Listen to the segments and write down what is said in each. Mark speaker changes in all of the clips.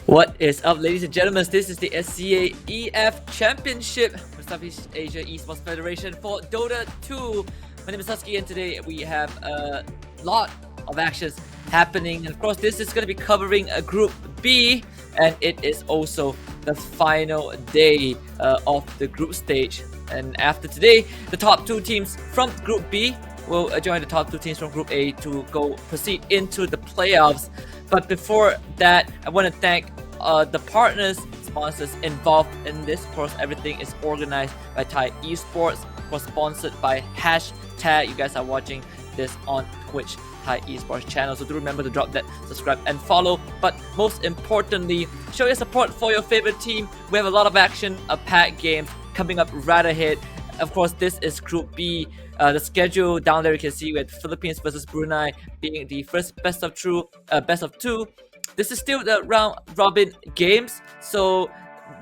Speaker 1: What is up, ladies and gentlemen? This is the SEAEF Championship for Southeast Asia Esports Federation for Dota 2. My name is Husky, and today we have a lot of actions happening. And of course, this is going to be covering a Group B, and it is also the final day of the group stage. And after today, the top two teams from Group B will join the top two teams from Group A to proceed into the playoffs. But before that, I want to thank the partners, sponsors involved in this. Of course, everything is organized by THAI-ESPORTS, was sponsored by #. You guys are watching this on Twitch THAI-ESPORTS channel, so do remember to drop that subscribe and follow. But most importantly, show your support for your favorite team. We have a lot of action, packed games coming up right ahead. Of course, this is Group B. The schedule down there you can see with Philippines versus Brunei being the first best of two. This is still the round robin games, so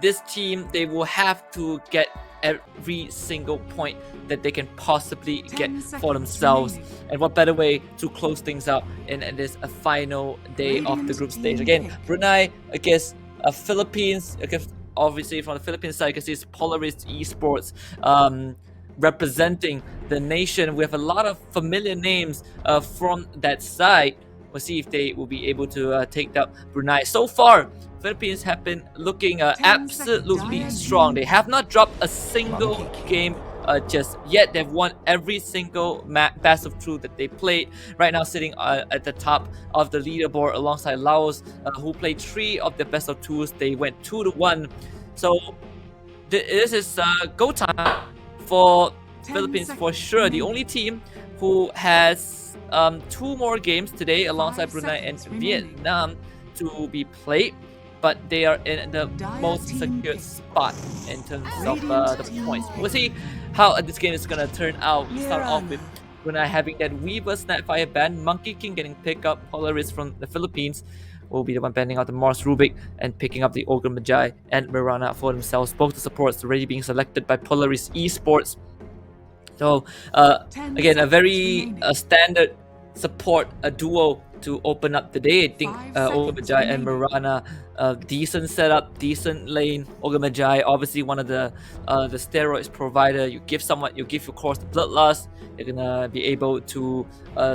Speaker 1: this team, they will have to get every single point that they can possibly get for themselves. And what better way to close things out in this final day of the group stage. Again, Brunei against Philippines. Obviously from the Philippines side, you can see it's Polaris Esports representing the nation. We have a lot of familiar names from that side. We'll see if they will be able to take down Brunei. So far, Philippines have been looking absolutely strong. They have not dropped a single game just yet. They've won every single best of two that they played. Right now, sitting at the top of the leaderboard alongside Laos, who played 3 of the best of twos. They went 2-1. So this is go time for Philippines for sure. The only team who has 2 more games today alongside Brunei and Vietnam to be played, but they are in the most secure spot in terms of the points. We'll see how this game is gonna turn out. We start off with Brunei having that Weaver Snapfire ban, Monkey King getting picked up, Polaris from the Philippines will be the one banning out the Mars Rubik and picking up the Ogre Magi and Mirana for themselves. Both the supports already being selected by Polaris Esports. So again, a very standard support duo to open up the day. I think Ogre Magi and Mirana, decent setup, decent lane. Ogre Magi, obviously one of the steroids provider. You give of course the Bloodlust. You're gonna be able to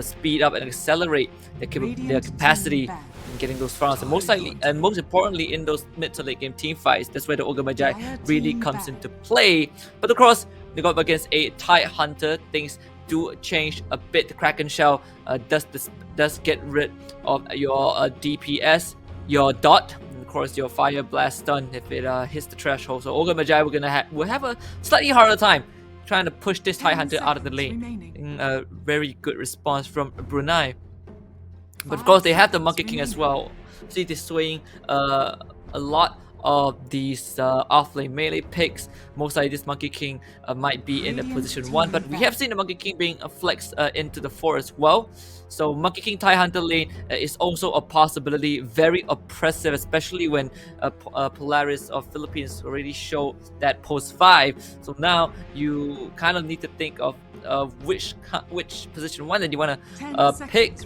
Speaker 1: speed up and accelerate their capacity in getting those farms, and most likely and most importantly in those mid to late game team fights. That's where the Ogre Magi really comes into play. But of course, they go up against a THAI Hunter. Things do change a bit. The Kraken Shell does get rid of your DPS, your dot, and of course your Fire Blast stun if it hits the threshold. So Ogre Magi will have a slightly harder time trying to push this THAI Hunter out of the lane. A very good response from Brunei. But of course they have the Monkey King as well. See, they're swaying a lot of these offlane melee picks. Most likely this Monkey King might be in a position 1, but we have seen the Monkey King being flexed into the 4 as well. So Monkey King THAI Hunter lane is also a possibility. Very oppressive, especially when Polaris of Philippines already showed that post 5. So now you kind of need to think of which position 1 that you want to pick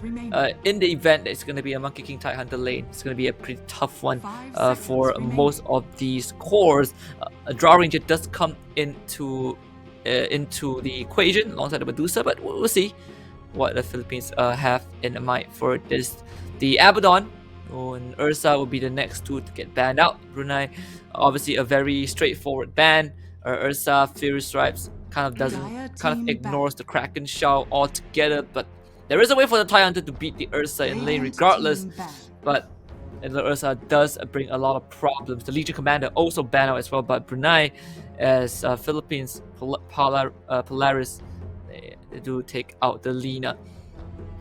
Speaker 1: in the event that it's going to be a Monkey King THAI Hunter lane. It's going to be a pretty tough one for most of these cores. A Draw Ranger does come into the equation alongside the Medusa, but we'll see what the Philippines have in mind for this. The Abaddon and Ursa will be the next 2 to get banned out. Brunei, obviously a very straightforward ban. Ursa, Fury Stripes kind of ignores the Kraken Shell altogether, but there is a way for the THAI Hunter to beat the Ursa in lane regardless. But the Ursa does bring a lot of problems. The Legion Commander also banned out as well, but Brunei, as Philippines Polaris, they do take out the Lina.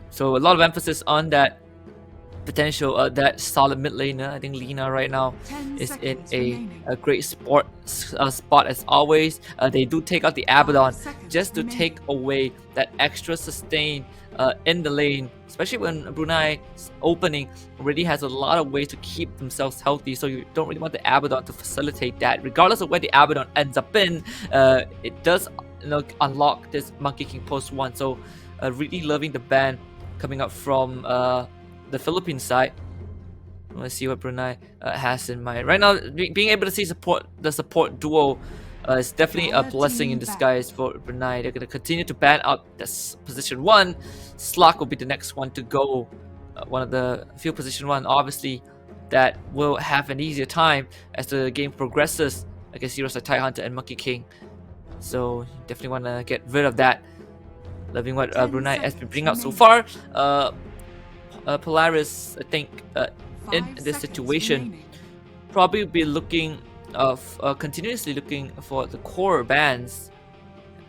Speaker 1: So a lot of emphasis on that potential, that solid mid laner. I think Lina right now is in a great spot as always. They do take out the Abaddon just to take away that extra sustain in the lane, especially when Brunei's opening already has a lot of ways to keep themselves healthy. So you don't really want the Abaddon to facilitate that. Regardless of where the Abaddon ends up in, it does unlock this Monkey King post 1. So really loving the ban coming up from the Philippine side. Let's see what Brunei has in mind. Right now, being able to see the support duo is definitely a blessing in disguise for Brunei. They're going to continue to ban out this position 1. Slug will be the next one to go. One of the few position 1, obviously, that will have an easier time as the game progresses against heroes like TIE Hunter and Monkey King. So, you definitely want to get rid of that. Loving what Brunei has been bringing out so far. Polaris, I think, in this situation, probably be looking continuously looking for the core bans.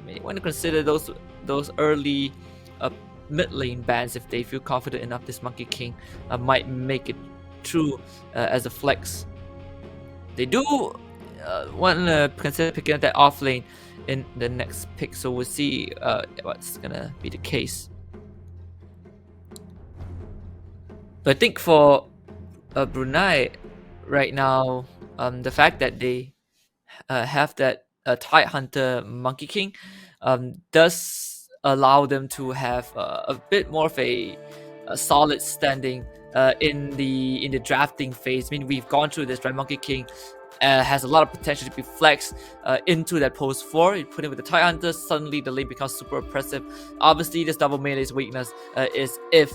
Speaker 1: You may want to consider those early mid lane bans if they feel confident enough. This Monkey King might make it through as a flex. They do want to consider picking up that off lane in the next pick, so we'll see what's gonna be the case. But I think for Brunei right now, the fact that they have that TIE Hunter Monkey King does allow them to have a bit more of a solid standing in the drafting phase. I mean, we've gone through this, right? Monkey King has a lot of potential to be flexed into that post 4. You put it with the TIE Hunter, suddenly the lane becomes super oppressive. Obviously, this double melee's weakness is if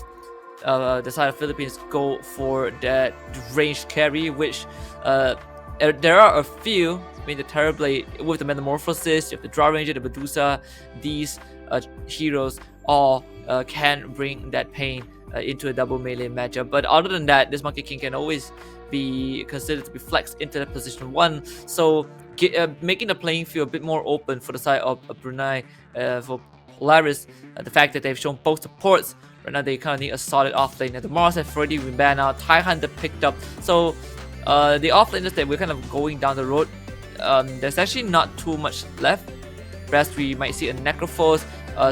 Speaker 1: the side of Philippines go for that ranged carry, which there are a few. I mean, the Terrorblade with the Metamorphosis, you have the Draw Ranger, the Medusa. These heroes all can bring that pain into a double melee matchup. But other than that, this Monkey King can always be considered to be flexed into that position 1. So making the playing field a bit more open for the side of Brunei. For Polaris, the fact that they've shown both supports. Right now, they kind of need a solid offlane. Now, the Mars have already been banned out. TIE Hunter picked up. So, the offlaners that we're kind of going down the road, there's actually not too much left. Perhaps we might see a Necrophos,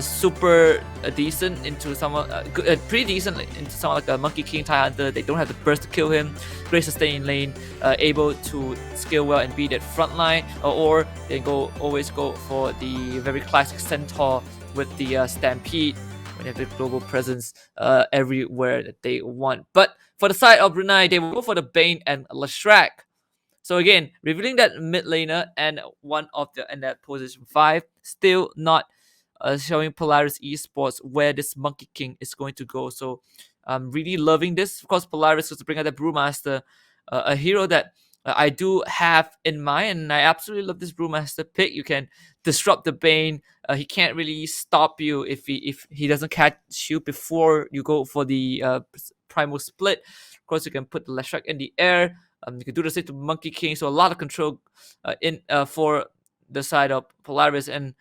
Speaker 1: super decent into someone, pretty decent into someone like a Monkey King TIE Hunter. They don't have the burst to kill him. Great sustain lane, able to scale well and be that front line. Or they always go for the very classic Centaur with the Stampede. When they have the global presence everywhere that they want. But for the side of Brunei, they will go for the Bane and Leshrac. So again, revealing that mid laner and one of the in that position 5, still not showing Polaris Esports where this Monkey King is going to go. So I'm really loving this. Of course, Polaris was to bring out the Brewmaster, a hero that I do have in mind, and I absolutely love this Brewmaster pick. You can disrupt the Bane. He can't really stop you if he doesn't catch you before you go for the primal split. Of course, you can put the Leshrac in the air. You can do the same to Monkey King. So a lot of control for the side of Polaris, and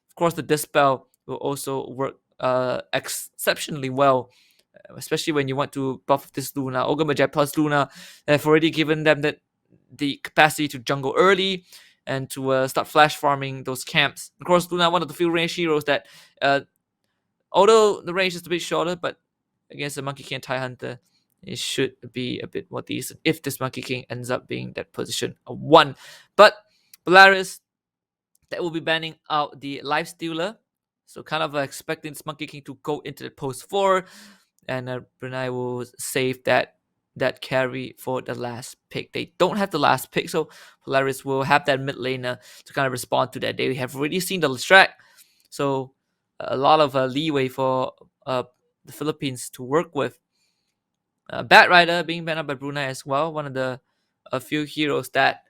Speaker 1: of course the Dispel will also work exceptionally well. Especially when you want to buff this Luna. Ogre Magi plus Luna have already given them the capacity to jungle early and to start flash farming those camps. Of course, Luna, one of the few range heroes that, although the range is a bit shorter, but against the Monkey King TIE Hunter, it should be a bit more decent if this Monkey King ends up being that position 1. But Polaris, that will be banning out the Life Stealer. So kind of expecting this Monkey King to go into the post 4. And Brunei will save that carry for the last pick. They don't have the last pick, so Polaris will have that mid laner to kind of respond to that. They have already seen the Leshrac, so a lot of leeway for the Philippines to work with. Bat Rider being banned out by Brunei as well. One of the few heroes that,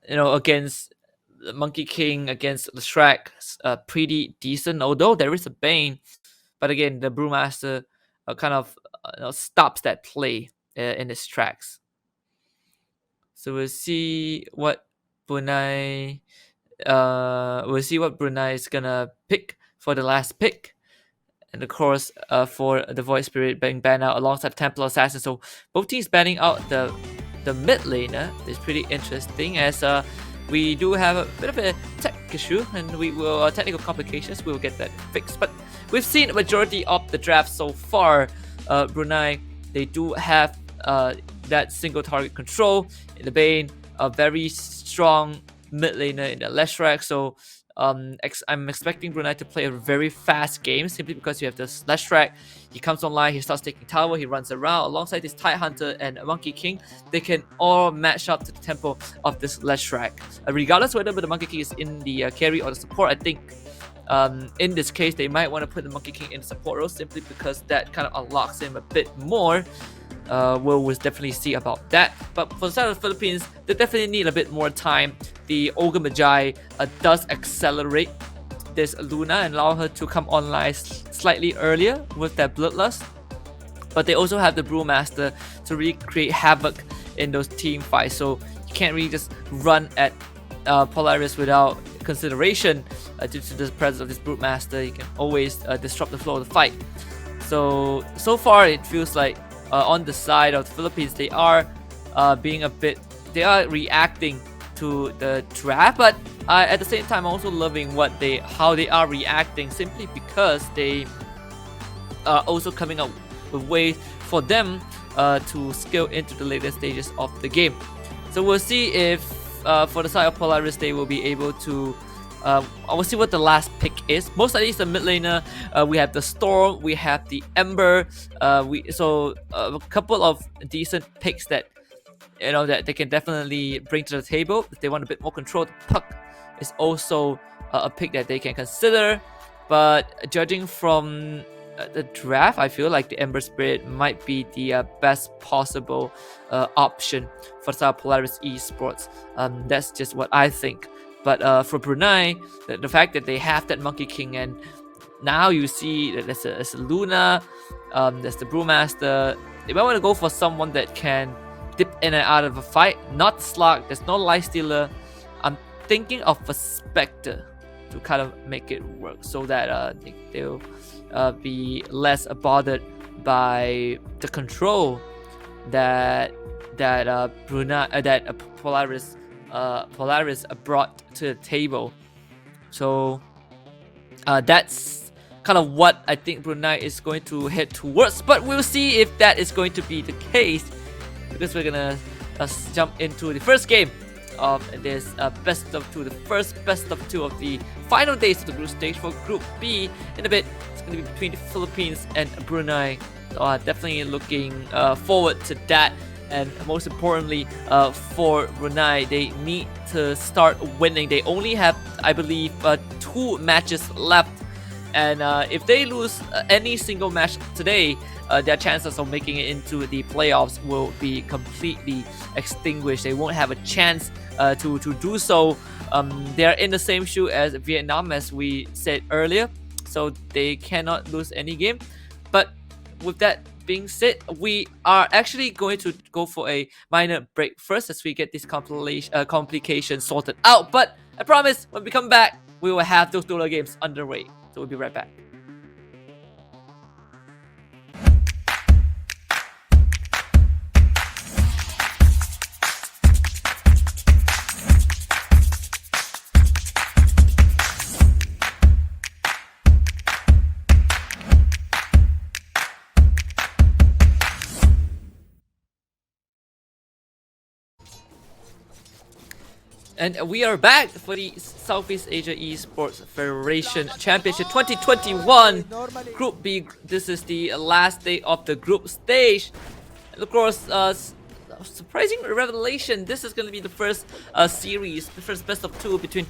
Speaker 1: against the Monkey King, against Leshrac, pretty decent. Although there is a Bane, but again, the Brewmaster kind of stops that play in its tracks. So we'll see what Brunei is gonna pick for the last pick. And of course, for the Void Spirit being banned out alongside Templar Assassin. So both teams banning out the mid laner is pretty interesting, as we do have a bit of a tech issue, and we will technical complications. We will get that fixed. But we've seen a majority of the draft so far. Brunei, they do have that single target control in the Bane, a very strong mid laner in the Leshrac. So I'm expecting Brunei to play a very fast game simply because you have the Slash Track. He comes online, he starts taking tower, he runs around alongside this TIE Hunter and Monkey King. They can all match up to the tempo of this Slash Track. Regardless whether the Monkey King is in the carry or the support, I think in this case they might want to put the Monkey King in the support role simply because that kind of unlocks him a bit more. We'll definitely see about that. But for the side of the Philippines, they definitely need a bit more time. The Ogre Magi does accelerate this Luna and allow her to come online slightly earlier with that Bloodlust. But they also have the Brewmaster to really create havoc in those team fights. So you can't really just run at Polaris without consideration due to the presence of this Brewmaster. You can always disrupt the flow of the fight. So far it feels like on the side of the Philippines, they are reacting to the draft, but at the same time, I'm also loving how they are reacting simply because they are also coming up with ways for them to scale into the later stages of the game. So we'll see if for the side of Polaris, they will be able to. I will see what the last pick is. Most likely it's the mid laner. We have the Storm, we have the Ember. A couple of decent picks that that they can definitely bring to the table if they want a bit more control. The Puck is also a pick that they can consider. But judging from the draft, I feel like the Ember Spirit might be the best possible option for Polaris Esports. That's just what I think. But for Brunei, the fact that they have that Monkey King, and now you see that there's a Luna, there's the Brewmaster. They might want to go for someone that can dip in and out of a fight. Not Slug, there's no Lifestealer. I'm thinking of a Spectre to kind of make it work so that they'll be less bothered by the control that Polaris brought to the table. So that's kind of what I think Brunei is going to head towards, but we'll see if that is going to be the case, because we're gonna jump into the first game of this best of two, the first best of two of the final days of the group stage for Group B. In a bit, it's going to be between the Philippines and Brunei. So definitely looking forward to that. And most importantly, for Brunei, they need to start winning. They only have, I believe, 2 matches left. And if they lose any single match today, their chances of making it into the playoffs will be completely extinguished. They won't have a chance to do so. They're in the same shoe as Vietnam, as we said earlier. So they cannot lose any game. But with that being said, we are actually going to go for a minor break first as we get this complication sorted out. But I promise, when we come back, we will have those Dota games underway. So we'll be right back. And we are back for the Southeast Asia Esports Federation Championship 2021 Group B. This is the last day of the group stage. And of course, surprising revelation, this is going to be the first series, the first best of 2 between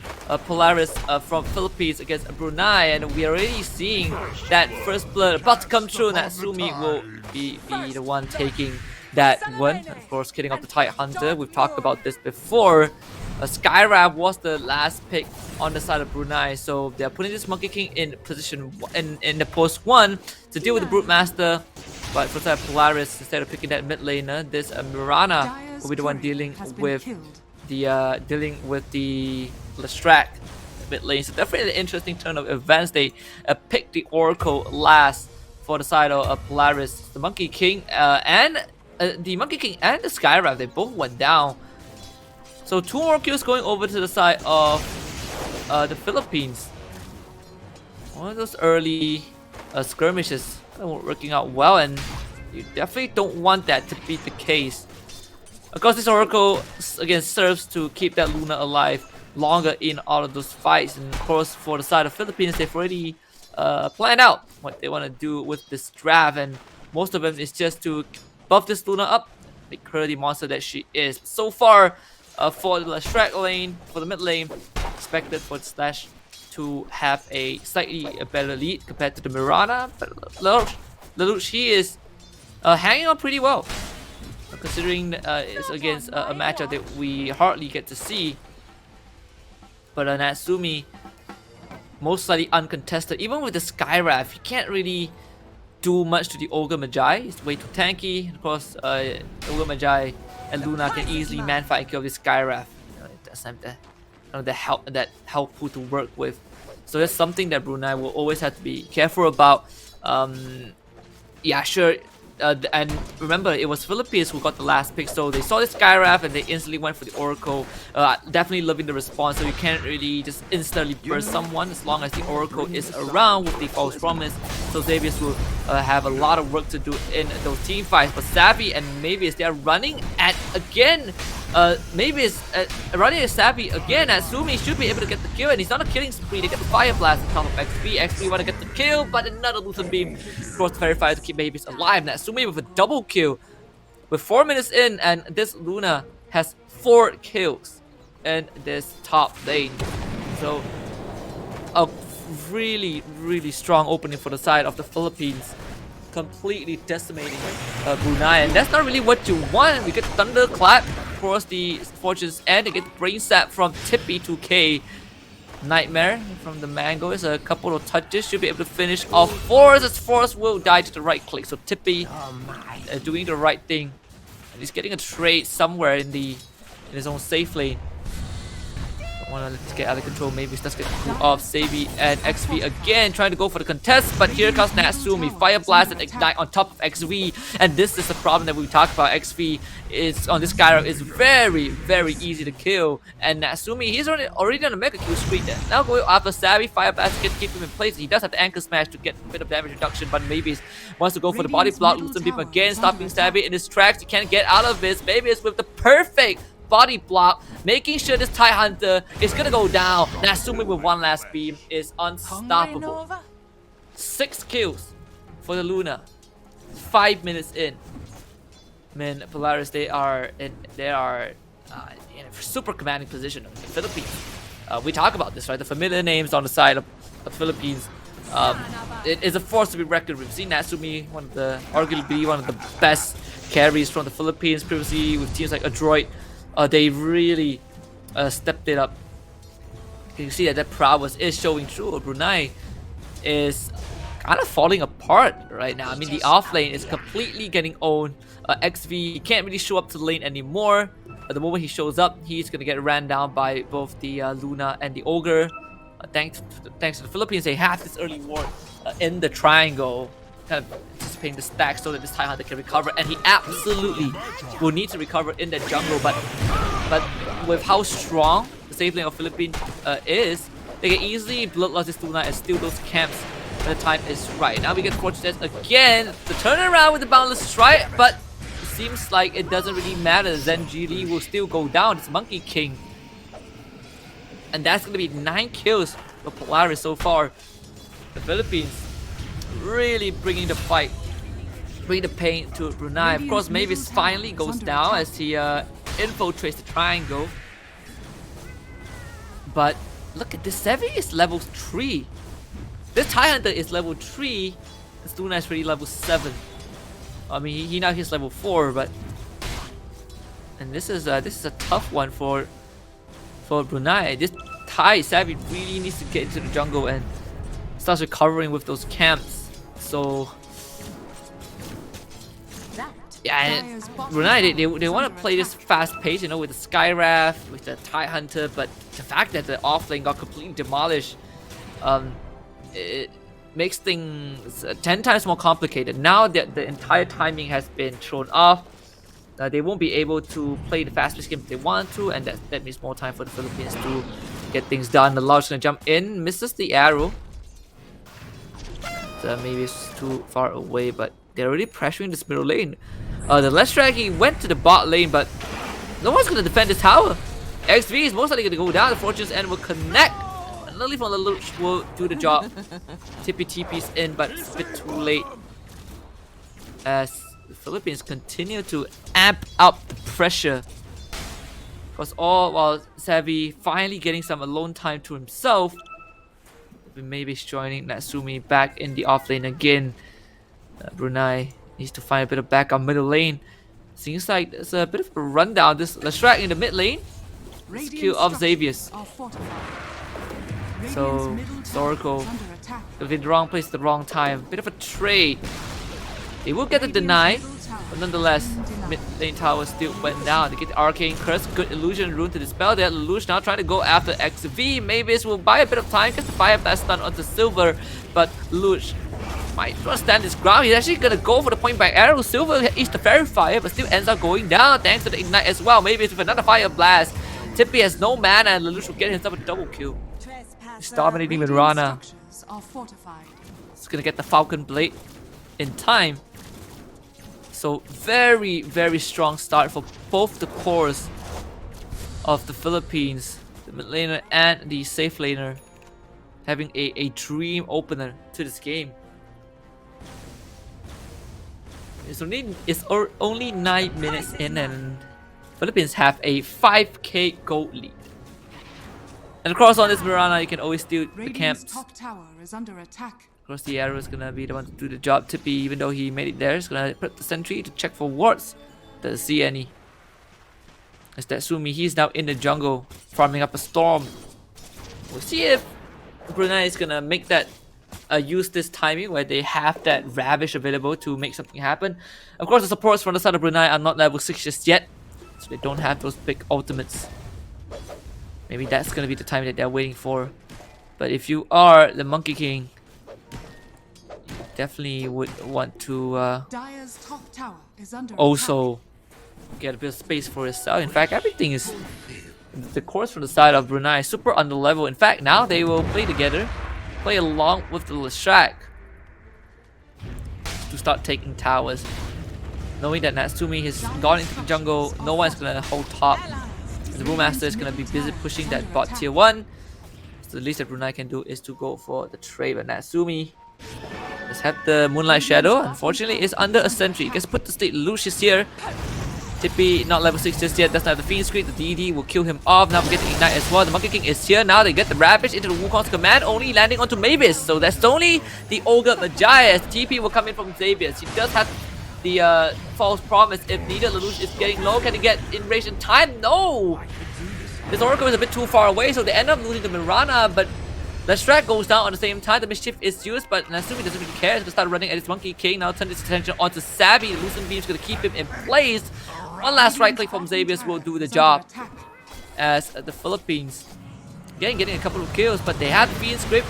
Speaker 1: Polaris from Philippines against Brunei. And we are already seeing that first blood about to come true. Natsumi will be the one taking that one. Of course, killing off the TIE Hunter. We've talked about this before. Skyrab was the last pick on the side of Brunei, so they're putting this Monkey King in position in the post 1 to deal with the Brutemaster. But for the side of Polaris, instead of picking that mid laner, this Mirana will be the one dealing with the Lestrak mid lane. So definitely an interesting turn of events. They picked the Oracle last for the side of Polaris. The Monkey King and the Skyrab, they both went down. So 2 more kills going over to the side of the Philippines. One of those early skirmishes weren't working out well, and you definitely don't want that to be the case. Of course, this Oracle again serves to keep that Luna alive longer in all of those fights. And of course, for the side of Philippines, they've already planned out what they want to do with this draft, and most of them is just to buff this Luna up, make her the monster that she is. So far, for the Shrek lane, for the mid lane, expected for the Slash to have a slightly better lead compared to the Mirana, but Lelouch, he is hanging on pretty well, considering it's against a matchup that we hardly get to see. But Natsumi, most likely uncontested. Even with the Skywrath, he can't really do much to the Ogre Magi. He's way too tanky. Of course, Ogre Magi and Luna can easily man fight and kill this Skywrath. That's that helpful to work with. So that's something that Brunei will always have to be careful about. Yeah, sure. And remember, it was Philippines who got the last pick, so they saw the Skywrath and they instantly went for the Oracle. Definitely loving the response, so you can't really just instantly burst someone as long as the Oracle is around with the False Promise. So Xavius will have a lot of work to do in those team fights. But Savvy and Mavis, they are running at again. Mavis running at Savvy again. Natsumi should be able to get the kill, and he's not a killing spree. They get the Fire Blast on top of XP. XP want to get the kill, but another Luthen Beam cross the Verifier to keep Mavis alive. Natsumi with a double kill with 4 minutes in, and this Luna has 4 kills in this top lane. So a really strong opening for the side of the Philippines, completely decimating Brunei, and that's not really what you want. We get Thunderclap across the Fortune's end. They get the Brain Sap from Tippy 2K. Nightmare from the Mango is a couple of touches, should be able to finish off Force, as Force will die to the right click. So Tippy doing the right thing, and he's getting a trade somewhere in his own safe lane. Want to get out of control. Maybe let's get cool off. Sabi and XV again trying to go for the contest, but here comes Natsumi. Fire Blast and Ignite on top of XV, and this is the problem that we talked about. XV is on this Gyro is very easy to kill, and Natsumi, he's already on a mega kill streak. Now going after Sabi. Fire Blast can keep him in place. He does have the Anchor Smash to get a bit of damage reduction, but maybe wants to go for the body block. Luthen Beam again, stopping Sabi in his tracks. He can't get out of this. Maybe it's with the perfect body block, making sure this TIE Hunter is gonna go down. Natsumi with one last beam is unstoppable. 6 kills for the Luna. 5 minutes in. Man, Polaris, they are in a super commanding position in the Philippines. We talk about this, right? The familiar names on the side of the Philippines. It is a force to be reckoned with. We've seen Natsumi, arguably one of the best carries from the Philippines previously with teams like Adroit. They really stepped it up. You can see that prowess is showing through. Brunei is kind of falling apart right now. I mean, the off lane is completely getting owned. XV can't really show up to the lane anymore. At the moment he shows up, he's gonna get ran down by both the Luna and the Ogre. Thanks to the Philippines, they have this early ward in the triangle, kind of anticipating the stack so that this TIE Hunter can recover, and he absolutely will need to recover in the jungle. But with how strong the safe lane of Philippines is, they can easily bloodlust this Luna and steal those camps when the time is right. Now we get Fortune again, the turnaround with the Boundless Strike, but it seems like it doesn't really matter. Zenji Lee will still go down. It's Monkey King, and that's going to be 9 kills for Polaris so far. The Philippines really bringing the fight, bring the pain to Brunei. Of course, Mavis finally goes down as he infiltrates the triangle. But look at this, Sevi is level 3. This TIE Hunter is level 3. This Luna is already level 7. I mean, he now hits level 4, but this is a tough one for Brunei. This TIE Savvy really needs to get into the jungle and starts recovering with those camps. So yeah, Brunei, they want to play this fast pace, you know, with the Skywrath, with the TIE Hunter, but the fact that the offlane got completely demolished, it makes things 10 times more complicated. Now that the entire timing has been thrown off, they won't be able to play the fast-paced game if they want to, and that means more time for the Philippines to get things done. The Lodge gonna jump in, misses the arrow. Maybe it's too far away, but they're already pressuring this middle lane. The Leshrac, he went to the bot lane, but no one's gonna defend this tower. XV is most likely going to go down. The Fortune's End will connect. And Lily from the Luch will do the job. Tippy TP's in, but it's a bit too late. As the Philippines continue to amp up the pressure. Because all while Savvy finally getting some alone time to himself. Maybe joining Natsumi back in the off lane again. Brunei needs to find a bit of backup middle lane. Seems like there's a bit of a rundown. This Leshrac in the mid lane. Skill of Xavier's. So Historical in the wrong place at the wrong time. Bit of a trade. They will get the deny, but nonetheless, mid lane tower still went down. They get the Arcane Curse, good illusion rune to dispel that. Lelouch now trying to go after XV. Maybe this will buy a bit of time, gets the fire blast stun onto Silver, but Lelouch might try to stand his ground. He's actually gonna go for the point blank arrow. Silver eats the fairy fire, but still ends up going down thanks to the ignite as well. Maybe it's with another fire blast. Tippy has no mana, and Lelouch will get himself a double kill. He's dominating with Rana. He's gonna get the Falcon Blade in time. So very, very strong start for both the cores of the Philippines. The mid laner and the safe laner having a dream opener to this game. It's only 9 minutes in and Philippines have a 5k gold lead. And across on this Mirana, you can always steal the camps.
Speaker 2: Top tower is under attack.
Speaker 1: Of course, the arrow is gonna be the one to do the job. Tippy, even though he made it there, is gonna put the sentry to check for wards. Doesn't see any. As Tatsumi, he's now in the jungle, farming up a storm. We'll see if Brunei is gonna make that use this timing where they have that Ravish available to make something happen. Of course, the supports from the side of Brunei are not level 6 just yet, so they don't have those big ultimates. Maybe that's gonna be the time that they're waiting for. But if you are the Monkey King, definitely would want to
Speaker 2: Dire's top tower is under
Speaker 1: also get a bit of space for yourself. In fact, everything is the course from the side of Brunei super under level. In fact, now they will play together, play along with the Leshrac to start taking towers. Knowing that Natsumi has gone into the jungle, no one's gonna hold top. The Brewmaster is gonna be busy pushing that bot tier 1. So the least that Brunei can do is to go for the trade. But Natsumi just have the Moonlight Shadow. Unfortunately, is under a sentry. Gets put to sleep. Lucius here. Tippy not level 6 just yet. Doesn't have the Fiend Scream. The DD will kill him off. Now we get the Ignite as well. The Monkey King is here. Now they get the Ravage into the Wukong's command. Only landing onto Mavis. So that's only the Ogre Magi. TP will come in from Xavier. He does have the False Promise if needed. Lelouch is getting low. Can he get in range in time? No! This Oracle is a bit too far away, so they end up losing the Mirana, but Leshrac goes down on the same time. The Mischief is used, but Natsumi doesn't really care. He's gonna start running at his Monkey King. Now turn his attention onto Savvy. The Lucent Beam is gonna keep him in place. One last right click from Xavier's will do the job. As the Philippines getting a couple of kills, but they had Fiend Script.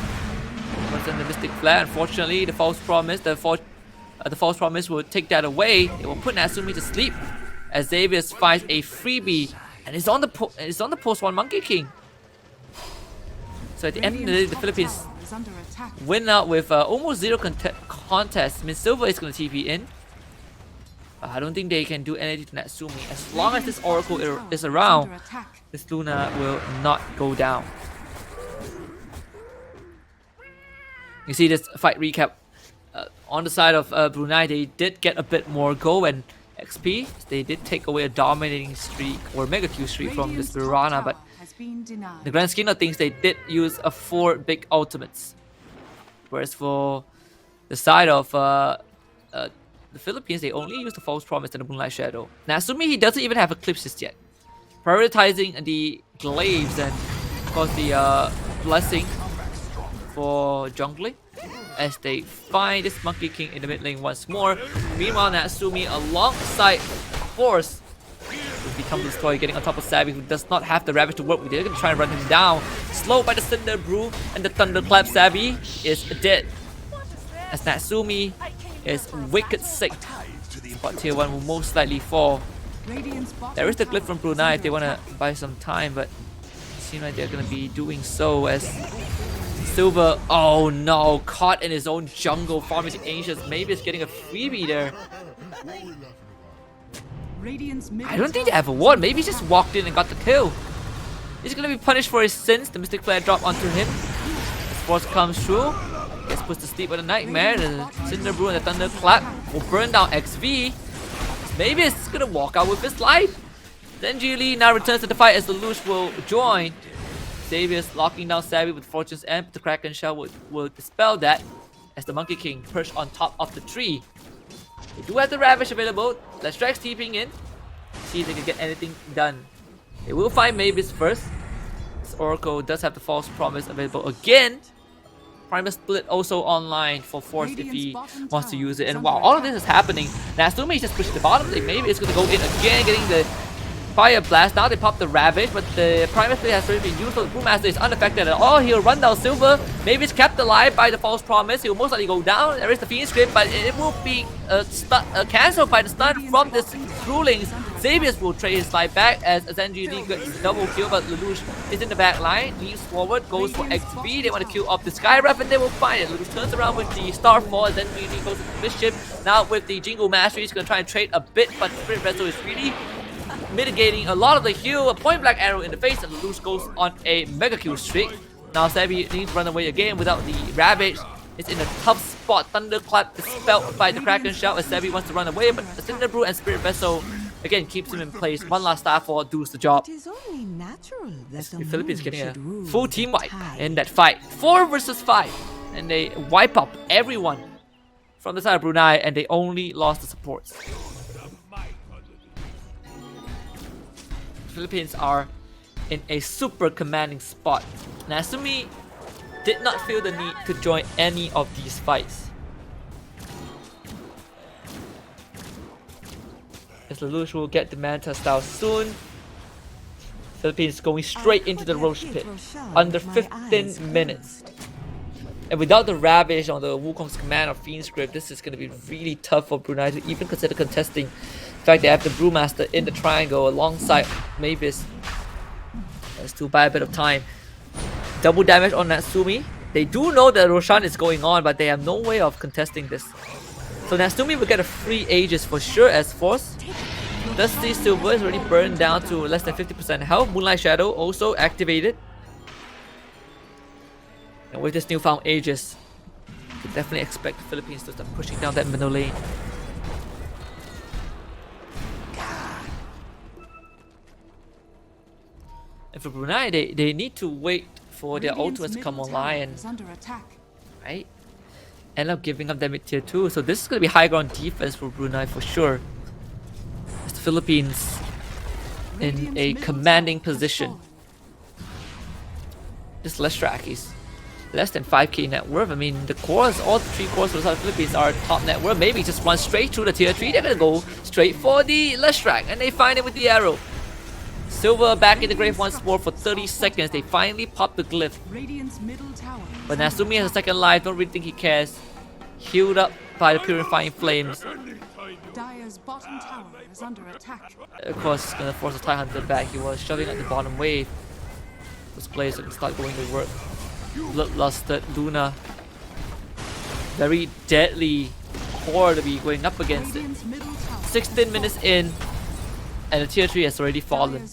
Speaker 1: Once in the Mystic Flare, unfortunately, the False Promise, the False Promise will take that away. It will put Natsumi to sleep as Xavier finds a freebie. And it's on the post one Monkey King. So at the end of the day, the Philippines win out with almost zero contest. I mean, Silver is going to TP in. I don't think they can do anything to Natsumi. As long as this Oracle is around, this Luna will not go down. You see this fight recap. On the side of Brunei, they did get a bit more go and XP. They did take away a dominating streak or mega kill streak from this Mirana, but in the grand scheme of things, they did use 4 big ultimates. Whereas for the side of the Philippines, they only used the False Promise and the Moonlight Shadow. Natsumi, he doesn't even have Eclipse just yet. Prioritizing the Glaives and of course the Blessing for jungling, as they find this Monkey King in the mid lane once more. Meanwhile, Natsumi alongside Force will become destroyed, getting on top of Savvy, who does not have the Ravage to work with. They're going to try and run him down. Slowed by the Cinder Brew and the Thunderclap. Savvy is dead. As Natsumi is wicked sick. Spot tier 1 will most likely fall. There is the glyph from Brunei if they want to buy some time, but it seems like they're going to be doing so as Silver, oh no, caught in his own jungle, farming the Ancients. Maybe it's getting a freebie there. I don't think they ever won. Maybe he just walked in and got the kill. He's gonna be punished for his sins. The Mystic Flare drop onto him. Force comes through. Gets put to sleep with a Nightmare. The Cinder Brew and the Thunderclap will burn down XV. Maybe it's gonna walk out with his life. Then Lee now returns to the fight as the Lelouch will join. Xavier's locking down Savvy with Fortune's End. The Kraken Shell will dispel that as the Monkey King perched on top of the tree. They do have the Ravage available. Lestrax TPing in. See if they can get anything done. They will find Mavis first. This Oracle does have the False Promise available again. Primal Split also online for Force if he wants to use it. And while all of this is happening, Natsumi is just pushing the bottom lane. Maybe it's going to go in again, getting the Fire Blast. Now they pop the Ravage, but the Primal Split has already been used, so the Brewmaster is unaffected at all. He'll run down Silver. Maybe it's kept alive by the False Promise. He'll most likely go down. There is the Fiend Script, but it will be cancelled by the stun from this Rulings. Xavius will trade his life back as Zenji Lee gets double kill, but Lelouch is in the back line, leaps forward, goes for XP. They want to kill off the Sky Ref and they will find it. Lelouch turns around with the Starfall, and Zenji Lee goes to the Mischief. Now with the Jingle Mastery, he's going to try and trade a bit, but Spirit Vessel is really mitigating a lot of the heal. A point blank arrow in the face, and Lelouch goes on a mega kill streak. Now Savvy needs to run away again without the Ravage. It's in a tough spot. Thunderclap dispelled by the Kraken Shell as Savvy wants to run away, but the Cinder Brew and Spirit Vessel again keeps him in place. One last Starfall does the job.
Speaker 3: It is only natural that
Speaker 1: The Philippines getting a
Speaker 3: rule
Speaker 1: full team wipe
Speaker 3: high.
Speaker 1: in that fight. 4 versus 5. And they wipe up everyone from the side of Brunei, and they only lost the supports. The Philippines are in a super commanding spot. Natsumi did not feel the need to join any of these fights. As Lelouch will get the Manta style soon. Philippines going straight into the Roche Pit under 15 minutes. And without the Ravage on the Wukong's command or Fiend Script, this is going to be really tough for Brunei to even consider contesting. In fact, they have the Brewmaster in the triangle alongside Mavis. Let's to buy a bit of time. Double damage on Natsumi. They do know that Roshan is going on, but they have no way of contesting this. So Natsumi will get a free Aegis for sure as Force. Dusty Silver is already burned down to less than 50% health. Moonlight Shadow also activated. And with this newfound Aegis, you can definitely expect the Philippines to start pushing down that middle lane. And for Brunei, they need to wait for their ultimates to come online and right? End up giving up their mid tier 2. So this is going to be high ground defense for Brunei for sure. As the Philippines in a commanding position. This Lestrak is less than 5k net worth. I mean, the cores, all the 3 cores for the Philippines are top net worth. Maybe just run straight through the tier 3. They're going to go straight for the Lestrak, and they find it with the arrow. Silver back in the grave once more for 30 seconds. They finally pop the glyph. But Natsumi has a second life. Don't really think he cares. Healed up by the Purifying Flames.
Speaker 2: Dire's bottom tower is under attack.
Speaker 1: Of course, gonna force the TIE Hunter back. He was shoving at the bottom wave. Those players can start going to work. Bloodlusted Luna. Very deadly core to be going up against it. 16 minutes in, and the tier 3 has already fallen.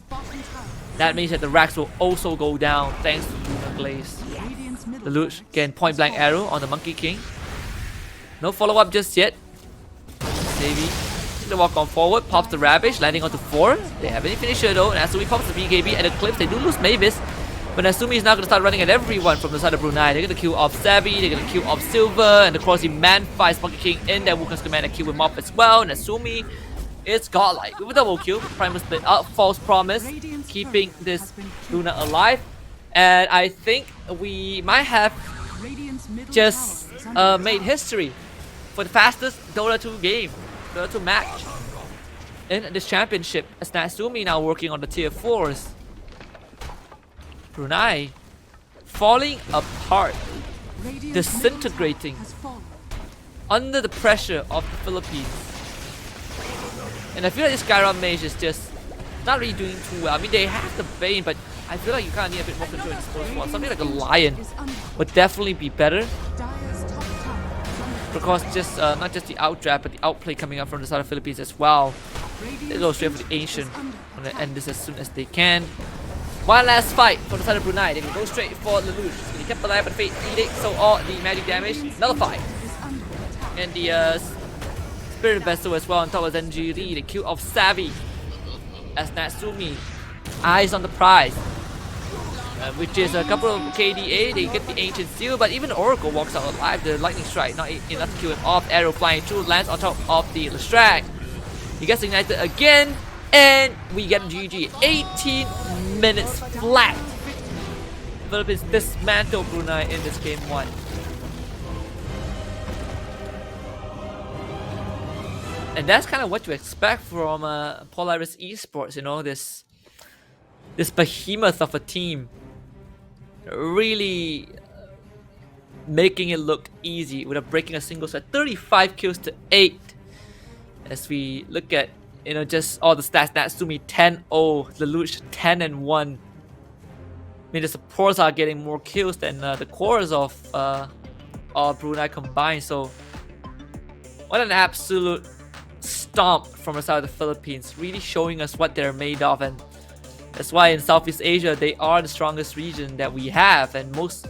Speaker 1: That means that the racks will also go down thanks to Lunar Glaze. Lelouch again point blank arrow on the Monkey King. No follow up just yet. Maybe they walk on forward, pops the Ravage, landing onto 4. They haven't finished it though. Natsumi pops the BKB and the Eclipse. They do lose Mavis. But Natsumi is now going to start running at everyone from the side of Brunei. They're going to kill off Savvy, they're going to kill off Silver, and of course the man fights Monkey King in their Wukong's command and kill him off as well. Natsumi is godlike with a double kill. Primal Split out, False Promise, keeping this Luna alive. And I think we might have just made history for the fastest Dota 2 game, Dota 2 match in this championship. As Natsumi now working on the tier 4s. Brunei falling apart, disintegrating under the pressure of the Philippines. And I feel like this Skyrim Mage is just not really doing too well. I mean, they have the Bane, but I feel like you kind of need a bit more control in this first one. Something like a Lion would definitely be better. Because just not just the outdraft, but the outplay coming up from the side of Philippines as well. They go straight for the Ancient. Want to end this as soon as they can. One last fight for the side of Brunei. They can go straight for Lelouch. He kept alive but Fate Edict, so all the magic damage nullified. And the Spirit Vessel as well on top of Zenjiri. The kill of Savvy as Natsumi eyes on the prize, which is a couple of KDA. They get the Ancient Seal, but even Oracle walks out alive. The Lightning Strike not enough to kill him off. Arrow flying through, lands on top of the Lestrak. He gets ignited again, and we get GG. 18 minutes flat. Philippines dismantle Brunei in this game 1. And that's kind of what you expect from Polaris Esports, you know, this behemoth of a team, really making it look easy without breaking a single set. 35 kills to 8. As we look at, you know, just all the stats, Natsumi 10-0, Lelouch 10-1. I mean, the supports are getting more kills than the cores of Brunei combined. So, what an absolute stomp from the side of the Philippines, really showing us what they're made of. And that's why in Southeast Asia they are the strongest region that we have, and most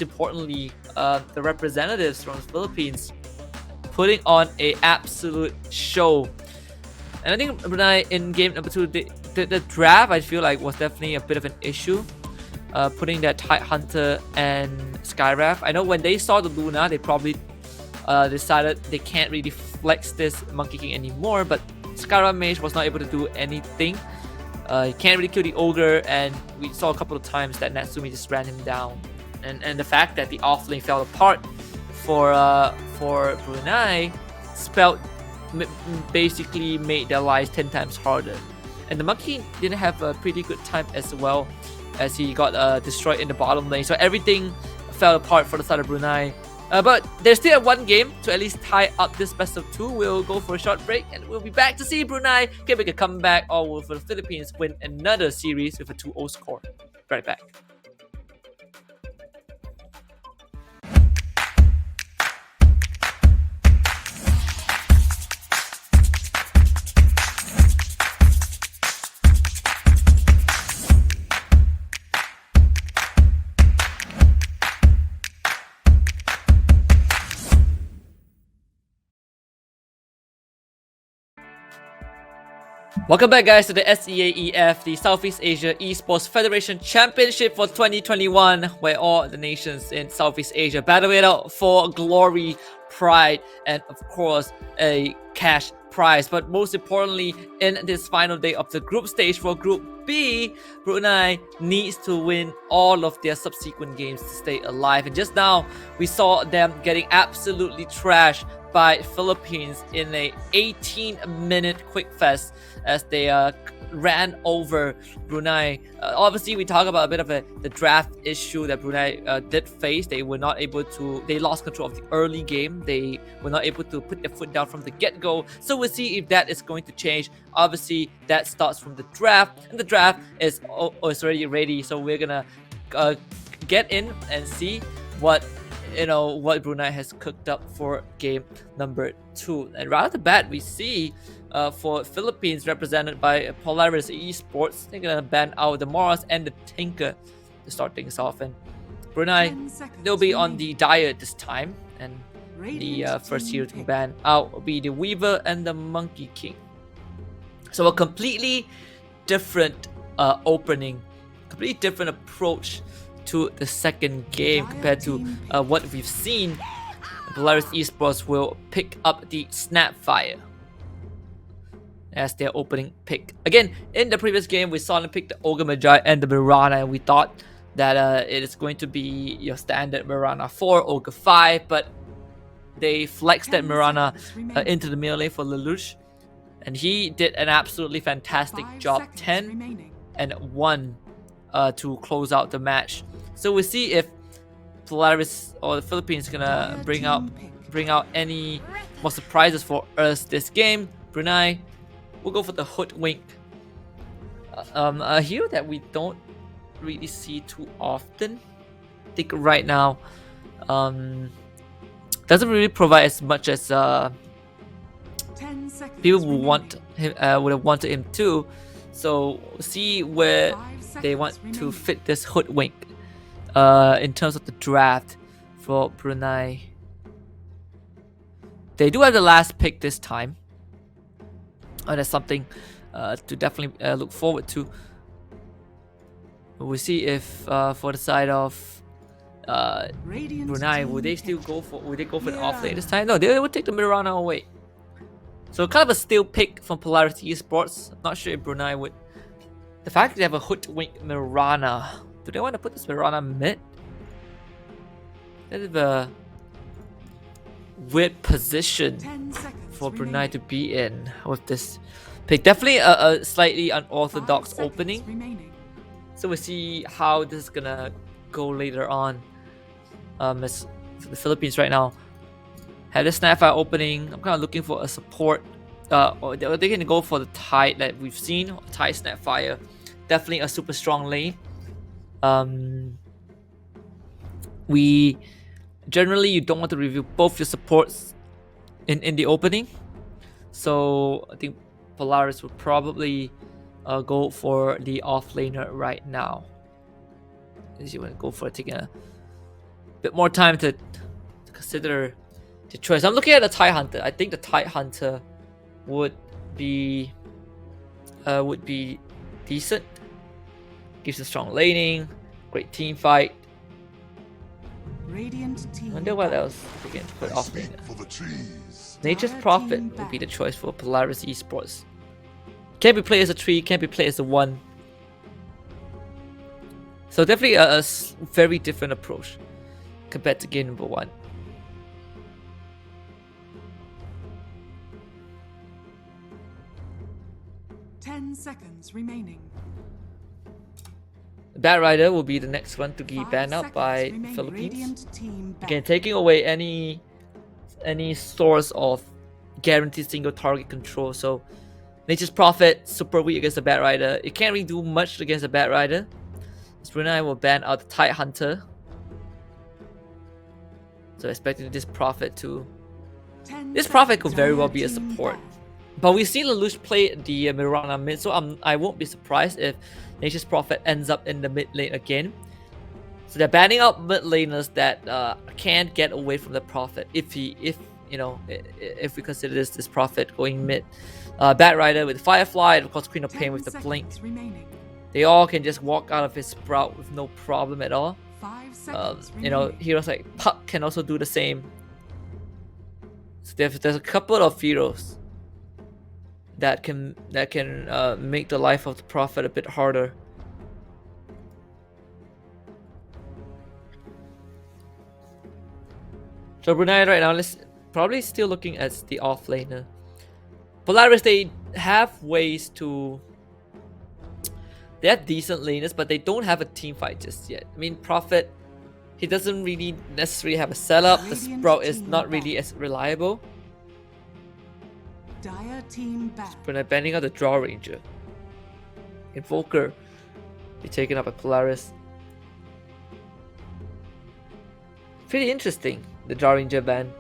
Speaker 1: importantly, the representatives from the Philippines putting on a absolute show. And I think Brunei in game number 2, the draft I feel like was definitely a bit of an issue, putting that Tide Hunter and Skywrath. I know when they saw the Luna, they probably decided they can't really flex this Monkey King anymore, but Skywrath Mage was not able to do anything. He can't really kill the Ogre, and we saw a couple of times that Natsumi just ran him down. And the fact that the offlane fell apart for Brunei basically made their lives 10 times harder. And the Monkey didn't have a pretty good time as well, as he got destroyed in the bottom lane. So everything fell apart for the side of Brunei. But there's still one game to at least tie up this best of 2. We'll go for a short break and we'll be back to see Brunei can make a comeback, or will the Philippines win another series with a 2-0 score. Right back. Welcome back, guys, to the SEAEF, the Southeast Asia Esports Federation Championship for 2021, where all the nations in Southeast Asia battle it out for glory, pride, and of course a cash prize. But most importantly, in this final day of the group stage for Group B, Brunei needs to win all of their subsequent games to stay alive. And just now, we saw them getting absolutely trashed by Philippines in a 18-minute quick fest as they ran over Brunei. Obviously, we talk about a bit of the draft issue that Brunei did face. They were not able to, they lost control of the early game. They were not able to put their foot down from the get-go. So we'll see if that is going to change. Obviously, that starts from the draft, and the draft is already ready. So we're gonna get in and see what Brunei has cooked up for game number 2. And right off the bat, we see for Philippines, represented by Polaris Esports, they're gonna ban out the Moras and the Tinker to start things off. And Brunei, they'll be on the diet this time, and the first hero to ban out will be the Weaver and the Monkey King. So a completely different opening, completely different approach to the second game compared to what we've seen. Polaris Esports will pick up the Snapfire as their opening pick. Again, in the previous game, we saw them pick the Ogre Magi and the Mirana, and we thought that it is going to be your standard Mirana 4, Ogre 5, but they flexed that Mirana into the middle lane for Lelouch, and he did an absolutely fantastic job. 10-1 to close out the match. So we'll see if Polaris or the Philippines gonna bring out any more surprises for us this game. Brunei, we'll go for the Hoodwink, a hero that we don't really see too often. I think right now doesn't really provide as much as people would have wanted him to. So see where
Speaker 2: 5
Speaker 1: they want
Speaker 2: seconds
Speaker 1: to
Speaker 2: remaining.
Speaker 1: fit this hoodwink in terms of the draft for Brunei. They do have the last pick this time. That's something to definitely look forward to. We'll see if for the side of
Speaker 2: Radiant
Speaker 1: Brunei,
Speaker 2: team
Speaker 1: would they still
Speaker 2: pick.
Speaker 1: go for an off lane
Speaker 2: Yeah.
Speaker 1: this time? No, they would take the Mirana away. So kind of a steal pick from THAI-ESPORTS. I'm not sure if Brunei would. The fact that they have a hoodwink Mirana. Do they want to put this Mirana mid? That is a weird position
Speaker 2: 10 seconds
Speaker 1: for Brunei
Speaker 2: remaining.
Speaker 1: to be in with this pick. Definitely a slightly
Speaker 2: 5
Speaker 1: unorthodox
Speaker 2: seconds
Speaker 1: opening.
Speaker 2: remaining.
Speaker 1: So we'll see how this is gonna go later on. As for the Philippines right now, had a Snapfire opening. I'm kind of looking for a support. Or they're gonna go for the THAI that we've seen. THAI Snapfire, definitely a super strong lane. We generally, you don't want to review both your supports in the opening. So I think Polaris would probably go for the offlaner right now. As you want to go for taking a bit more time to consider the choice. I'm looking at the THAI Hunter. I think the THAI Hunter would be decent. Gives a strong laning, great team fight.
Speaker 2: Radiant team.
Speaker 1: Wonder what
Speaker 2: back.
Speaker 1: else they can put off laner.
Speaker 4: For the trees.
Speaker 1: Nature's
Speaker 2: Dire
Speaker 1: Prophet
Speaker 2: team
Speaker 1: would be the
Speaker 2: back.
Speaker 1: choice for Polaris Esports. Can't be played as a 3, can't be played as a 1. So definitely a very different approach compared to game number 1.
Speaker 2: Ten seconds remaining.
Speaker 1: Bat Rider will be the next one to be
Speaker 2: 5
Speaker 1: banned out
Speaker 2: seconds
Speaker 1: by
Speaker 2: remaining.
Speaker 1: Philippines.
Speaker 2: Radiant team back.
Speaker 1: Again, taking away any source of guaranteed single target control. So Nature's Prophet super weak against the Bat Rider. It can't really do much against the Bat Rider. Brunei will ban out the THAI Hunter. So expecting this Prophet to.
Speaker 2: 10
Speaker 1: This Prophet could
Speaker 2: seconds.
Speaker 1: very well
Speaker 2: Dire
Speaker 1: be a
Speaker 2: team
Speaker 1: support.
Speaker 2: back.
Speaker 1: But we've seen Lelouch play the Mirana mid, so I won't be surprised if Nature's Prophet ends up in the mid lane again. So they're banning out mid laners that can't get away from the Prophet if we consider this Prophet going mid. Bat Rider with Firefly, and of course Queen of Pain
Speaker 2: 10
Speaker 1: with the Blink.
Speaker 2: seconds remaining.
Speaker 1: They all can just walk out of his sprout with no problem at all.
Speaker 2: 5 seconds
Speaker 1: Heroes like Puck can also do the same. So there's a couple of heroes that can make the life of the Prophet a bit harder. So Brunei right now, let's probably still looking at the offlaner. Polaris, they have ways to. They have decent laners, but they don't have a team fight just yet. I mean, Prophet, he doesn't really necessarily have a setup. The
Speaker 2: Radiant
Speaker 1: Sprout is
Speaker 2: team
Speaker 1: not really
Speaker 2: back.
Speaker 1: as reliable.
Speaker 2: Dire team back.
Speaker 1: Brunei banning out the Draw Ranger. Invoker be taken up by Polaris. Pretty interesting, the Draw Ranger ban.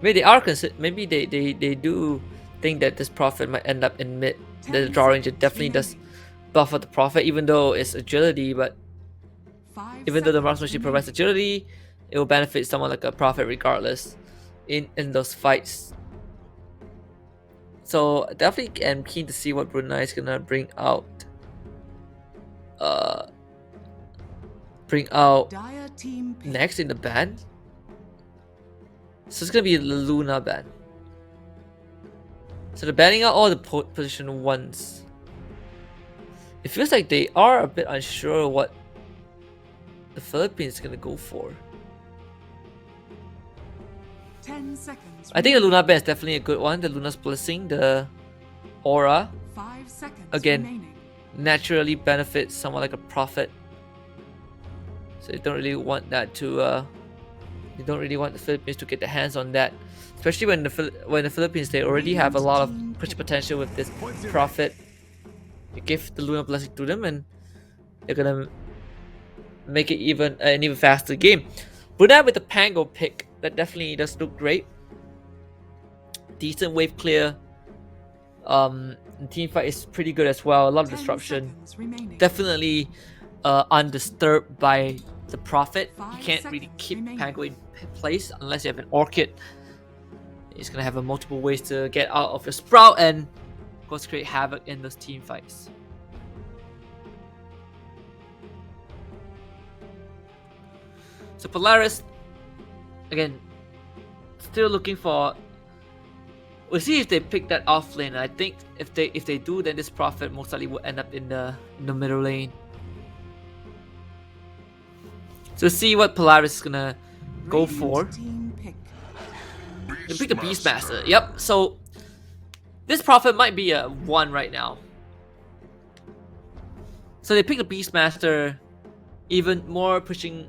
Speaker 1: Maybe they are maybe they do think that this Prophet might end up in mid. The
Speaker 2: 10
Speaker 1: Draw Ranger
Speaker 2: seconds
Speaker 1: definitely does
Speaker 2: remaining.
Speaker 1: buffer the Prophet, even though it's agility, but
Speaker 2: 5
Speaker 1: even though the
Speaker 2: seconds
Speaker 1: Marksmanship provides
Speaker 2: remaining.
Speaker 1: agility, it will benefit someone like a Prophet regardless in those fights. So definitely am keen to see what Brunei is gonna bring out.
Speaker 2: Dire team pick.
Speaker 1: Next in the ban. So it's gonna be the Luna ban. So they're banning out all the position 1s. It feels like they are a bit unsure what the Philippines is gonna go for.
Speaker 2: 10 seconds.
Speaker 1: I think the Luna ban is definitely a good one. The Luna's Blessing, the Aura,
Speaker 2: 5 seconds
Speaker 1: Again.
Speaker 2: remaining.
Speaker 1: naturally benefits someone like a Prophet. So you don't really want that to. You don't really want the Philippines to get their hands on that, especially when the Philippines, they already have a lot of push potential with this Prophet. You give the Luna Blessing to them, and they're gonna make it even an even faster game. Brunei with the Pango pick, that definitely does look great. Decent wave clear. And team fight is pretty good as well. A lot of
Speaker 2: 10
Speaker 1: disruption.
Speaker 2: seconds remaining.
Speaker 1: Definitely undisturbed by the Prophet. You
Speaker 2: 5
Speaker 1: can't really
Speaker 2: seconds
Speaker 1: keep
Speaker 2: remaining.
Speaker 1: Pango in place unless you have an Orchid. He's gonna have multiple ways to get out of your Sprout and of course create havoc in those team fights. So Polaris, again, still looking for. We'll see if they pick that off lane. I think if they do, then this Prophet most likely will end up in the middle lane. So see what Polaris is gonna go for.
Speaker 2: Team pick.
Speaker 1: They pick the Beastmaster. Yep. So this Prophet might be a 1 right now. So they pick the Beastmaster, even more pushing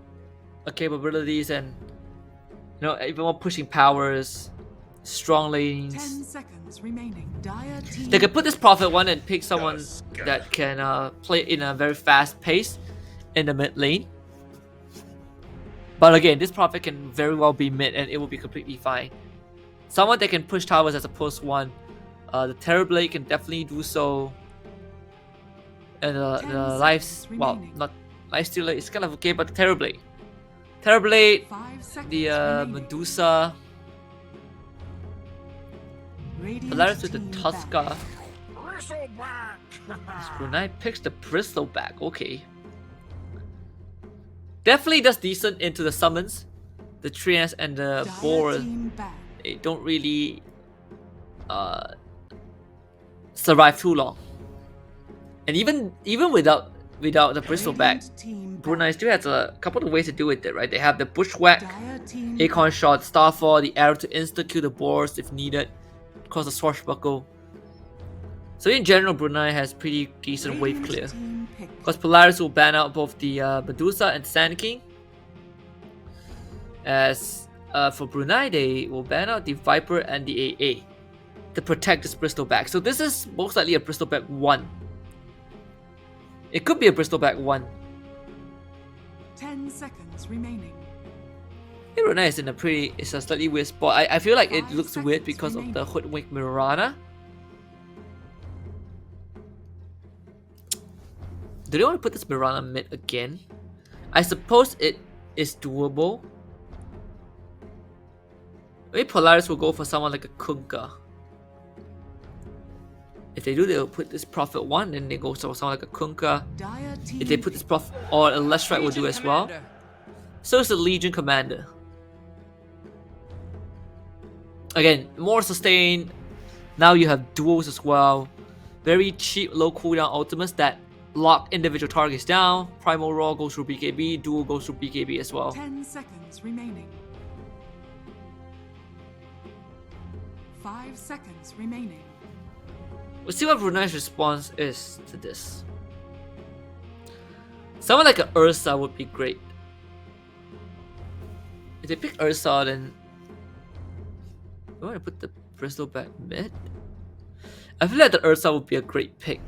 Speaker 1: capabilities and even more pushing powers, strong
Speaker 2: 10
Speaker 1: lanes.
Speaker 2: seconds remaining. Dire team.
Speaker 1: They could put this Prophet 1 and pick someone that can play in a very fast pace in the mid lane. But again, this Prophet can very well be mid and it will be completely fine. Someone that can push towers as a post 1. The Terrorblade can definitely do so. And the not Lifestealer is kind of okay, but the Terrorblade.
Speaker 2: 5 seconds
Speaker 1: The
Speaker 2: remaining.
Speaker 1: Medusa,
Speaker 2: Radiant
Speaker 1: Polaris with the
Speaker 2: team
Speaker 1: Tuska.
Speaker 2: back.
Speaker 1: Brunei picks the Bristleback. Okay. Definitely does decent into the summons. The Trias and the
Speaker 2: Dire
Speaker 1: Boar,
Speaker 2: team back.
Speaker 1: they don't really survive too long. And even without the Bristleback,
Speaker 2: Radiant team back.
Speaker 1: Brunei still has a couple of ways to do it there, right? They have the Bushwhack,
Speaker 2: Dire team
Speaker 1: Acorn Shot, Starfall, the arrow to insta-kill the boars if needed, cause the Swashbuckle. So in general, Brunei has pretty decent wave
Speaker 2: Radiant
Speaker 1: clear.
Speaker 2: team pick.
Speaker 1: Because Polaris will ban out both the Medusa and Sand King. As for Brunei, they will ban out the Viper and the AA to protect this Bristleback. So this is most likely a Bristleback 1. It could be a Bristleback 1.
Speaker 2: 10 seconds remaining.
Speaker 1: Yeah, Brunei is in it's a slightly weird spot. I feel like it
Speaker 2: 5
Speaker 1: looks weird
Speaker 2: seconds
Speaker 1: because of the
Speaker 2: remaining.
Speaker 1: Hoodwink Mirana. Do they want to put this Mirana mid again? I suppose it is doable. Maybe Polaris will go for someone like a Kunkka. If they do, they'll put this Prophet 1 and they go for someone like a Kunkka.
Speaker 2: Dire team
Speaker 1: If they put this Prophet, or a Lestrite will do as well. So is the Legion Commander. Again, more sustain. Now you have duels as well. Very cheap, low cooldown ultimates that lock individual targets down. Primal Roar goes through BKB, Duel goes through BKB as well.
Speaker 2: 10 seconds remaining. 5 seconds remaining.
Speaker 1: We'll see what Brunei's response is to this. Someone like an Ursa would be great. If they pick Ursa, then I want to put the Bristleback mid. I feel like the Ursa would be a great pick.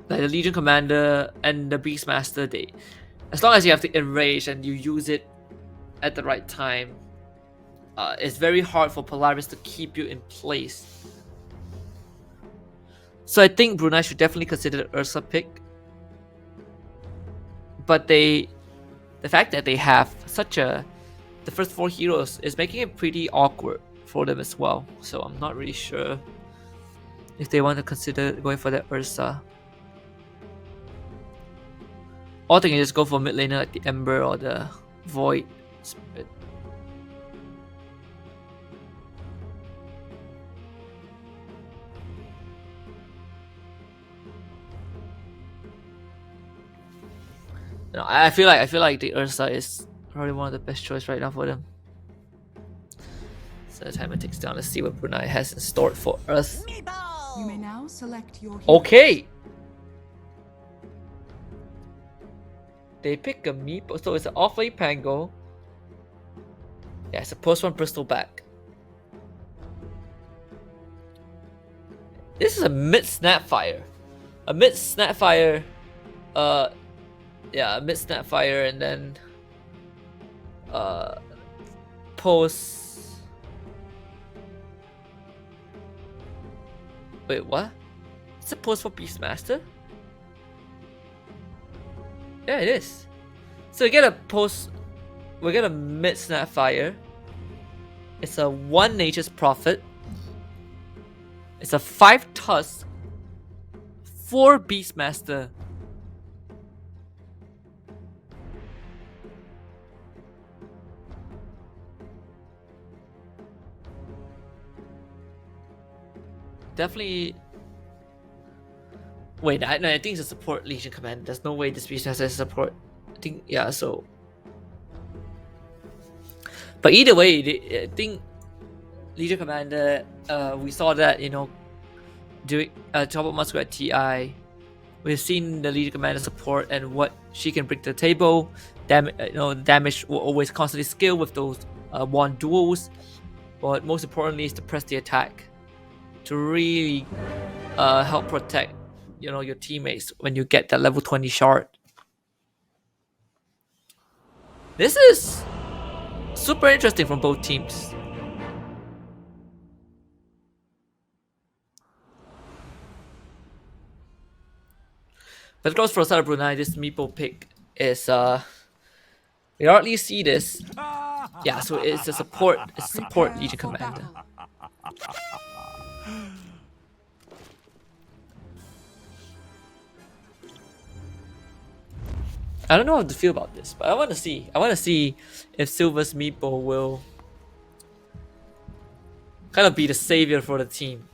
Speaker 1: Like the Legion Commander and the Beastmaster, as long as you have to enrage and you use it at the right time, it's very hard for Polaris to keep you in place. So I think Brunei should definitely consider the Ursa pick. But the fact that they have the first 4 heroes is making it pretty awkward for them as well. So I'm not really sure if they want to consider going for that Ursa. Or they can just go for mid laner like the Ember or the Void Spirit. No, I feel like the Ursa is probably one of the best choice right now for them. So the timer ticks down. Let's see what Brunei has in store for us.
Speaker 2: You may now select your hero.
Speaker 1: Okay. They pick a Meepo, so it's an off-lane Pango. Yeah, it's a post 1 Bristleback. This is a mid Snapfire. A mid Snapfire. Yeah, a mid Snapfire and then post. Wait, what? It's a post for Beastmaster? Yeah, it is. So we get a post. We get a mid Snapfire. It's a 1 Nature's Prophet. It's a 5 Tusk. 4 Beastmaster. Definitely. Wait, no, I think it's a support Legion Command. There's no way this Beastmaster is support. I think, yeah, so. But either way, I think Legion Commander, we saw that, you know, doing Top of Muscle at TI. We've seen the Legion Commander support and what she can bring to the table. Damage will always constantly scale with those wand duels. But most importantly is to press the attack to really help protect, you know, your teammates when you get that level 20 shard. This is super interesting from both teams. But of course, for South Brunei, this Meeple pick is we hardly see this. Yeah, so it's a support Legion Commander. I don't know how to feel about this, but I want to see. I want to see if Silver's Meeple will kind of be the savior for the team.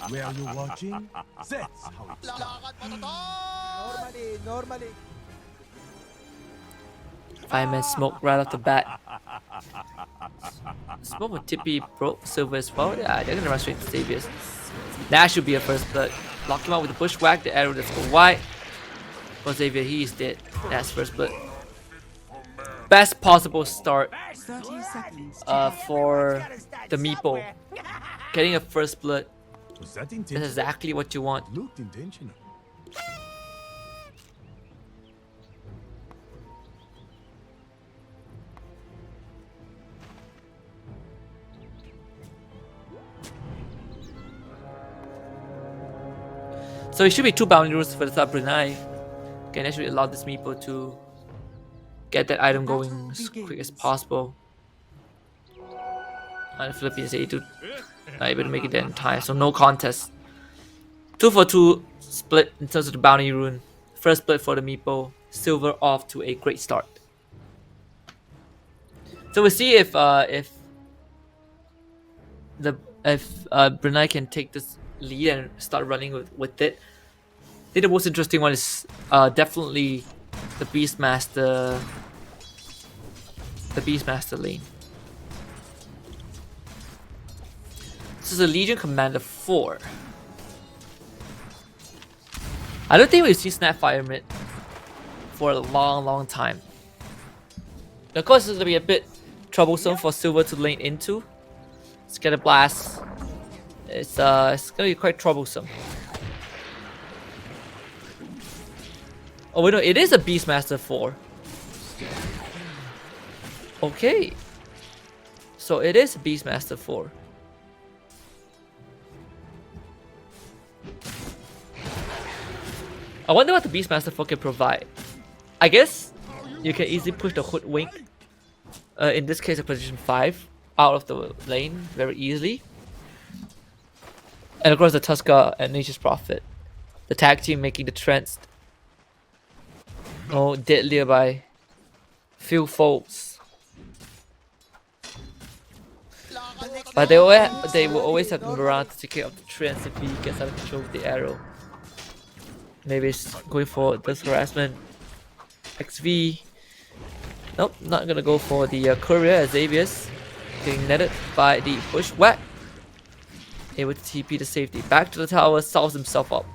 Speaker 4: Where are you watching? That's how it's normally.
Speaker 1: Fireman smoke right off the bat. Smoke with Tippy broke Silver as well. Yeah, they're gonna run straight to Saviors. That should be a first blood. Lock him out with the bushwhack, the arrow that's go wide. For Xavier, he is dead. That's first blood. Best possible start
Speaker 2: 30 seconds.
Speaker 1: for the Meeple. Getting a first blood.
Speaker 4: Was that
Speaker 1: That's
Speaker 4: intentional?
Speaker 1: exactly what you want.
Speaker 4: Looked intentional.
Speaker 1: So it should be 2 bounty rules for the South Brunei. Can actually allow this Meeple to get that item going as quick as possible. And the Philippines able to make it there in time, so no contest. 2 for 2 split in terms of the bounty rune. First split for the Meeple. Silver off to a great start. So we'll see if Brunei can take this lead and start running with it. I think the most interesting one is definitely the Beastmaster lane. This is a Legion Commander 4. I don't think we've seen Snapfire mid for a long time. Of course, it's gonna be a bit troublesome for Silver to lane into. Scatter Blast. It's gonna be quite troublesome. Oh wait, no, it is a Beastmaster 4. Okay. So it is a Beastmaster 4. I wonder what the Beastmaster 4 can provide. I guess you can easily push the Hoodwink, in this case a position 5, out of the lane very easily. And of course the Tusker and Nature's Prophet. The tag team making the trends deadlier by few folds. But they will always have Mirage to take care of the trends if he gets out of control with the arrow. Maybe it's going for this harassment. XV. Nope, not gonna go for the courier. Xavier's getting netted by the bushwhack. Able to TP to safety. Back to the tower, solves himself up.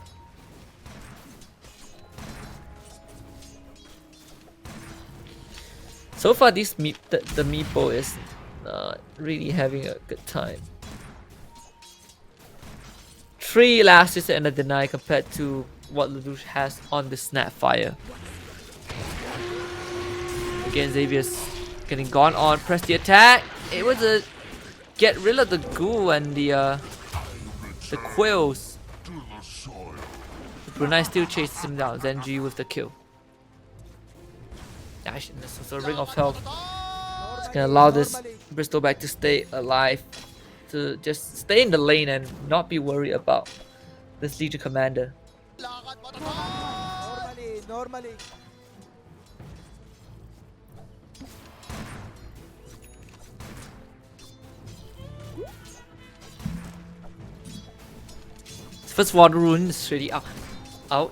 Speaker 1: So far, the Meeple is really having a good time. 3 elastics and a deny compared to what Lelouch has on the Snapfire. Again, Xavier's Getting gone on, press the attack. It was a get rid of the ghoul and the quills. Brunei still chases him down. Zenji with the kill. Dash, and this is a ring of health. It's gonna allow this Bristleback to stay alive, to just stay in the lane and not be worried about this Legion Commander.
Speaker 5: Normally.
Speaker 1: First water rune is really out. I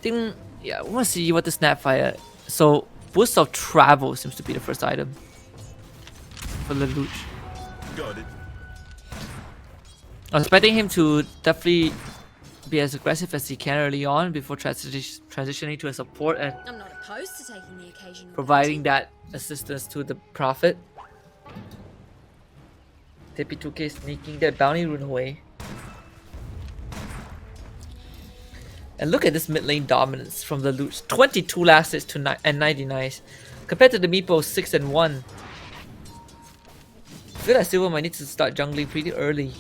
Speaker 1: think, yeah, I want to see what the Snapfire. So boost of travel seems to be the first item for Lelouch.
Speaker 4: Got it.
Speaker 1: I was expecting him to definitely be as aggressive as he can early on before transitioning to a support and
Speaker 6: I'm not opposed to taking the occasion.
Speaker 1: providing that assistance to the Prophet. TP2K sneaking that bounty rune away. And look at this mid lane dominance from the Lelouch. 22 last hits to 99 compared to the Meepo 6 and 1. I feel like Silver might need to start jungling pretty early.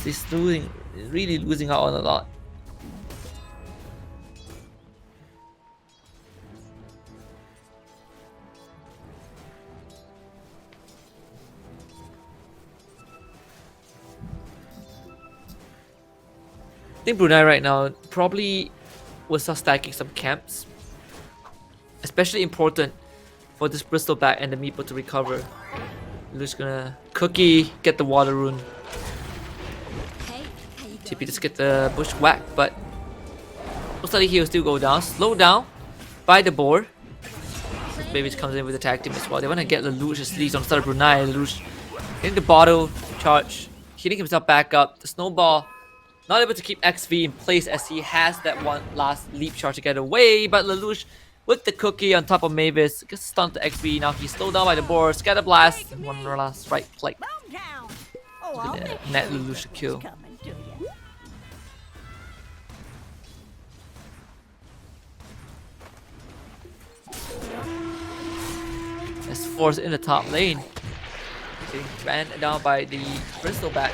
Speaker 1: He's really losing out on a lot. I think Brunei right now probably will start stacking some camps. Especially important for this Bristleback and the Meepo to recover. We're just gonna cookie, get the water rune. TP just get the bushwhack, but looks like he'll still go down. Slow down by the board. Baby comes in with the tag team as well. They want to get Lelouch as leads on the start of Brunei. Lelouch getting the bottle charge, hitting himself back up. The snowball not able to keep XV in place as he has that one last leap charge to get away, but Lelouch with the cookie on top of Mavis gets stunned to XV. Now he's slowed down by the board. Scatter blast and one last right click. Net Lelouch a kill. As Force in the top lane, getting ran down by the Bristleback.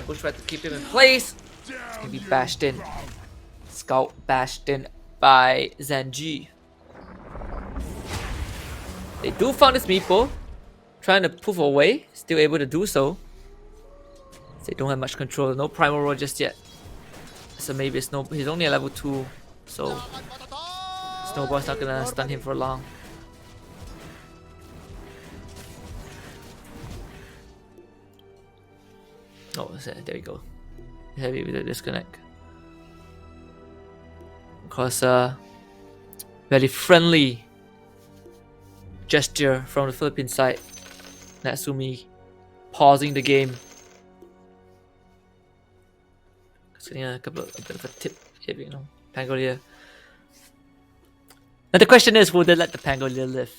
Speaker 1: Bushwhack to keep him in place. It's gonna be bashed in. Scout bashed in by Zenji. They do found this Meepo, trying to poof away, still able to do so. They don't have much control, no Primal Roar just yet. So maybe he's only at level 2, so Snowball's not gonna stun him for long. Oh, there you go. Heavy with the disconnect. Of course, very friendly gesture from the Philippine side. Natsumi pausing the game. Getting a bit of a tip here, you know, Pangolier. Now the question is, will they let the Pangolier live?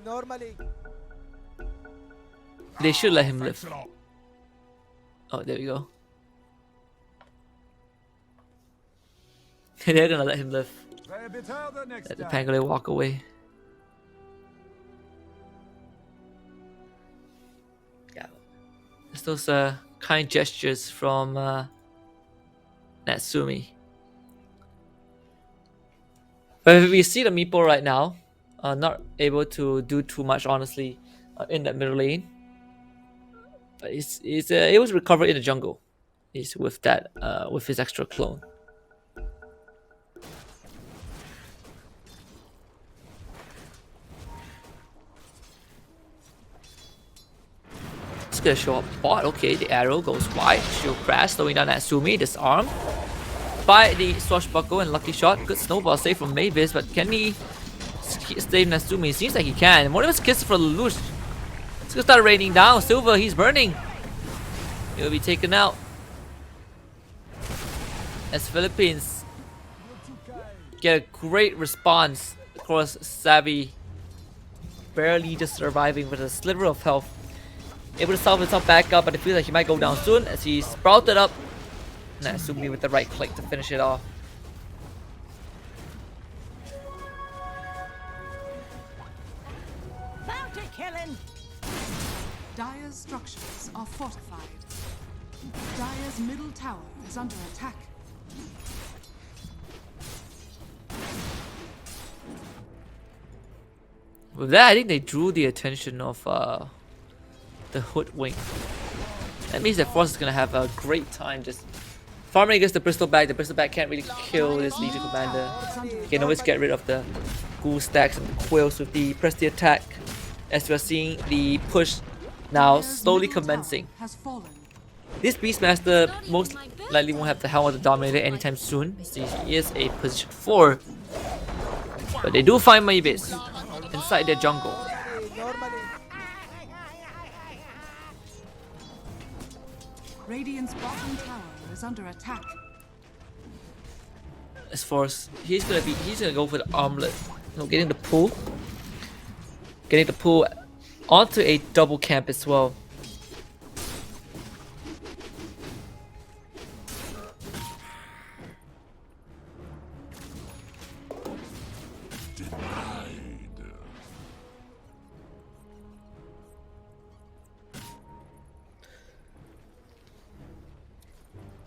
Speaker 5: Normally.
Speaker 1: They should let him live. Oh, there we go. They're gonna let him live. Let the Pangolier walk away. Yeah, it's those kind gestures from Natsumi. But if we see the Meepo right now, not able to do too much, honestly, in that middle lane. But he's able to recover in the jungle. He's with that, with his extra clone. It's gonna show up bot. Okay, the arrow goes wide. Shield crash, slowing down Natsumi. Disarm by the swashbuckle and lucky shot. Good snowball save from Mavis, but can he save Natsumi? Seems like he can. One of his kisses for Lelouch. It's gonna start raining down. Silver, he's burning. He'll be taken out. As Philippines get a great response across Savvy. Barely just surviving with a sliver of health. Able to salve himself back up, but it feels like he might go down soon as he sprouted up. Natsumi with the right click to finish it off.
Speaker 2: structures are fortified. Dire's middle tower is under attack.
Speaker 1: With that, I think they drew the attention of the Hoodwink. That means that Force is gonna have a great time just farming against the Bristol Bag. The Bristol Bag can't really kill this Legion Commander. You can always get rid of the Ghoul Stacks and the Quails with the press the attack. As we are seeing the push now slowly commencing.
Speaker 2: Has fallen.
Speaker 1: This Beastmaster most likely won't have the Helm of the Dominator anytime soon, since he is a position 4. But they do find Mavis inside their jungle.
Speaker 5: Normally.
Speaker 2: Radiant's bottom tower is under attack.
Speaker 1: As far as he's gonna go for the armlet. You know, getting the pull onto a double camp as well.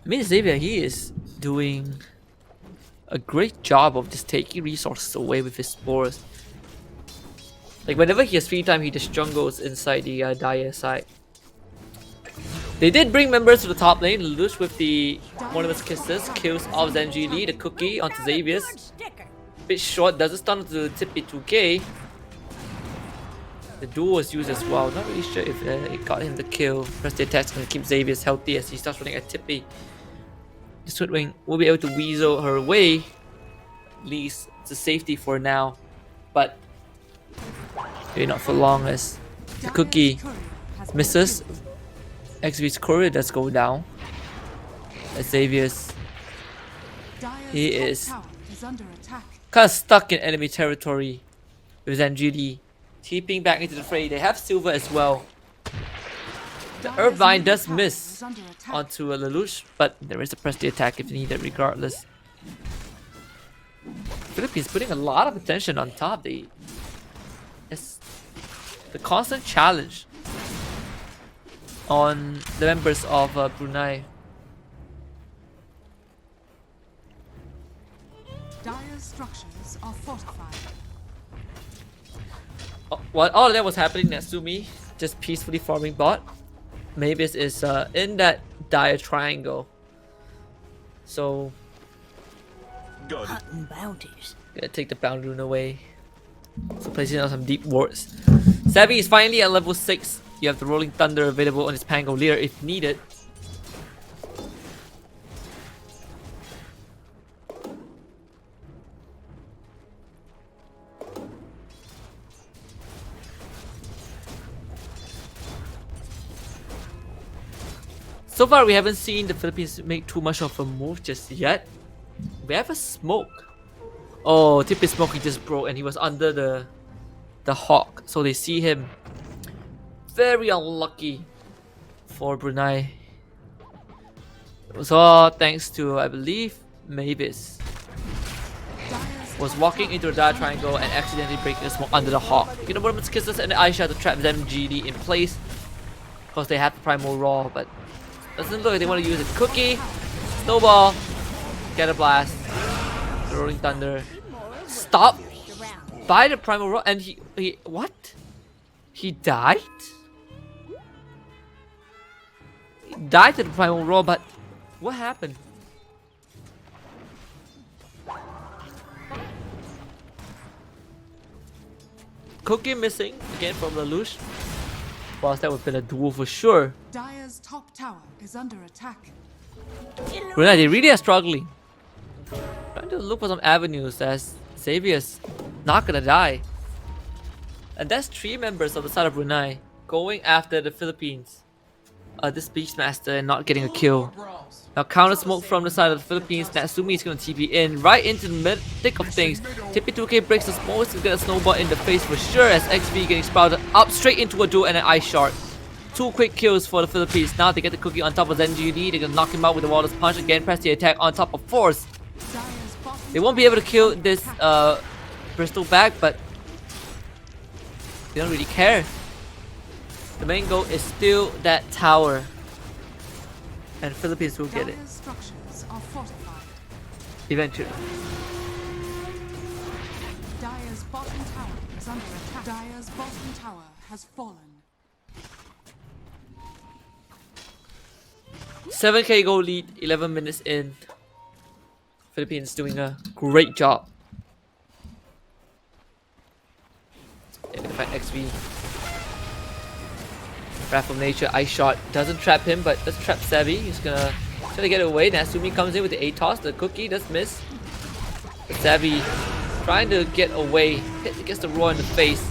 Speaker 1: I mean, Xavier, he is doing a great job of just taking resources away with his spores. Like whenever he has free time, he just jungles inside the Dire side. They did bring members to the top lane. Lelouch with the one of his kisses kills off Zenji Lee, the cookie onto Xavier's. Bit short, doesn't stun onto the Tippy 2K. The duel was used as well. Not really sure if it got him the kill. Press the attack's gonna keep Xavier's healthy as he starts running at Tippy. The Swiftwing will be able to weasel her way, at least to safety for now. But maybe not for long as the cookie misses. XV's courier does go down. As Xavier's, he is
Speaker 2: under attack.
Speaker 1: kind of stuck in enemy territory with Zanjili. Keeping back into the fray. They have silver as well. The Irvine does miss onto a Lelouch, but there is a press the attack if needed regardless. Philippines putting a lot of attention on top. It's the constant challenge on the members of Brunei.
Speaker 2: Dire's structures are fortified.
Speaker 1: While all of that was happening, Natsumi just peacefully farming bot. Mavis is in that dire triangle. So
Speaker 3: Hunting bounties.
Speaker 1: gonna take the bound rune away. So placing down some deep wards. Savvy is finally at level 6. You have the Rolling Thunder available on his Pangolier if needed. So far, we haven't seen the Philippines make too much of a move just yet. We have a smoke. Oh, Tip is smoke, he just broke and he was under the hawk. So they see him. Very unlucky for Brunei. It was all thanks to, I believe, Mavis. Was walking into the dire triangle and accidentally breaking the smoke under the hawk. You know, Women's Kisses and the Aisha to trap them GD in place. Because they have the Primal Raw, but doesn't look like they want to use it. Cookie, Snowball, Get a Blast, the Rolling Thunder. Stop by the Primal Raw, and he what? He died? He died to the Primal Raw, but what happened? Cookie missing again from Lelouch. Whilst that would have been a duel for sure.
Speaker 2: Dire's top tower is under attack.
Speaker 1: Brunei, they really are struggling. Trying to look for some avenues as Xavier's not gonna die. And that's 3 members of the side of Brunei going after the Philippines. This Beastmaster and not getting a kill. Now counter smoke from the side of the Philippines. Natsumi is gonna TP in right into the thick of things. Tippy 2K breaks the smoke to get a snowball in the face for sure as XV getting sprouted up straight into a duel and an ice shard. 2 quick kills for the Philippines. Now they get the cookie on top of Zenji Lee. They're gonna knock him out with the Water's Punch again. Press the attack on top of Force. They won't be able to kill this Bristol Bag, but they don't really care. The main goal is still that tower. And Philippines will get it
Speaker 2: Dire's structures are fortified.
Speaker 1: eventually.
Speaker 2: Dire's bottom tower is under attack. Dire's bottom tower has fallen.
Speaker 1: 7k goal lead, 11 minutes in. Philippines doing a great job. They're gonna fight XV. Wrath of Nature, Ice Shot doesn't trap him, but does trap Savvy. He's gonna try to get away. Natsumi comes in with the A-toss. The cookie does miss. But Savvy trying to get away. Gets the roar in the face.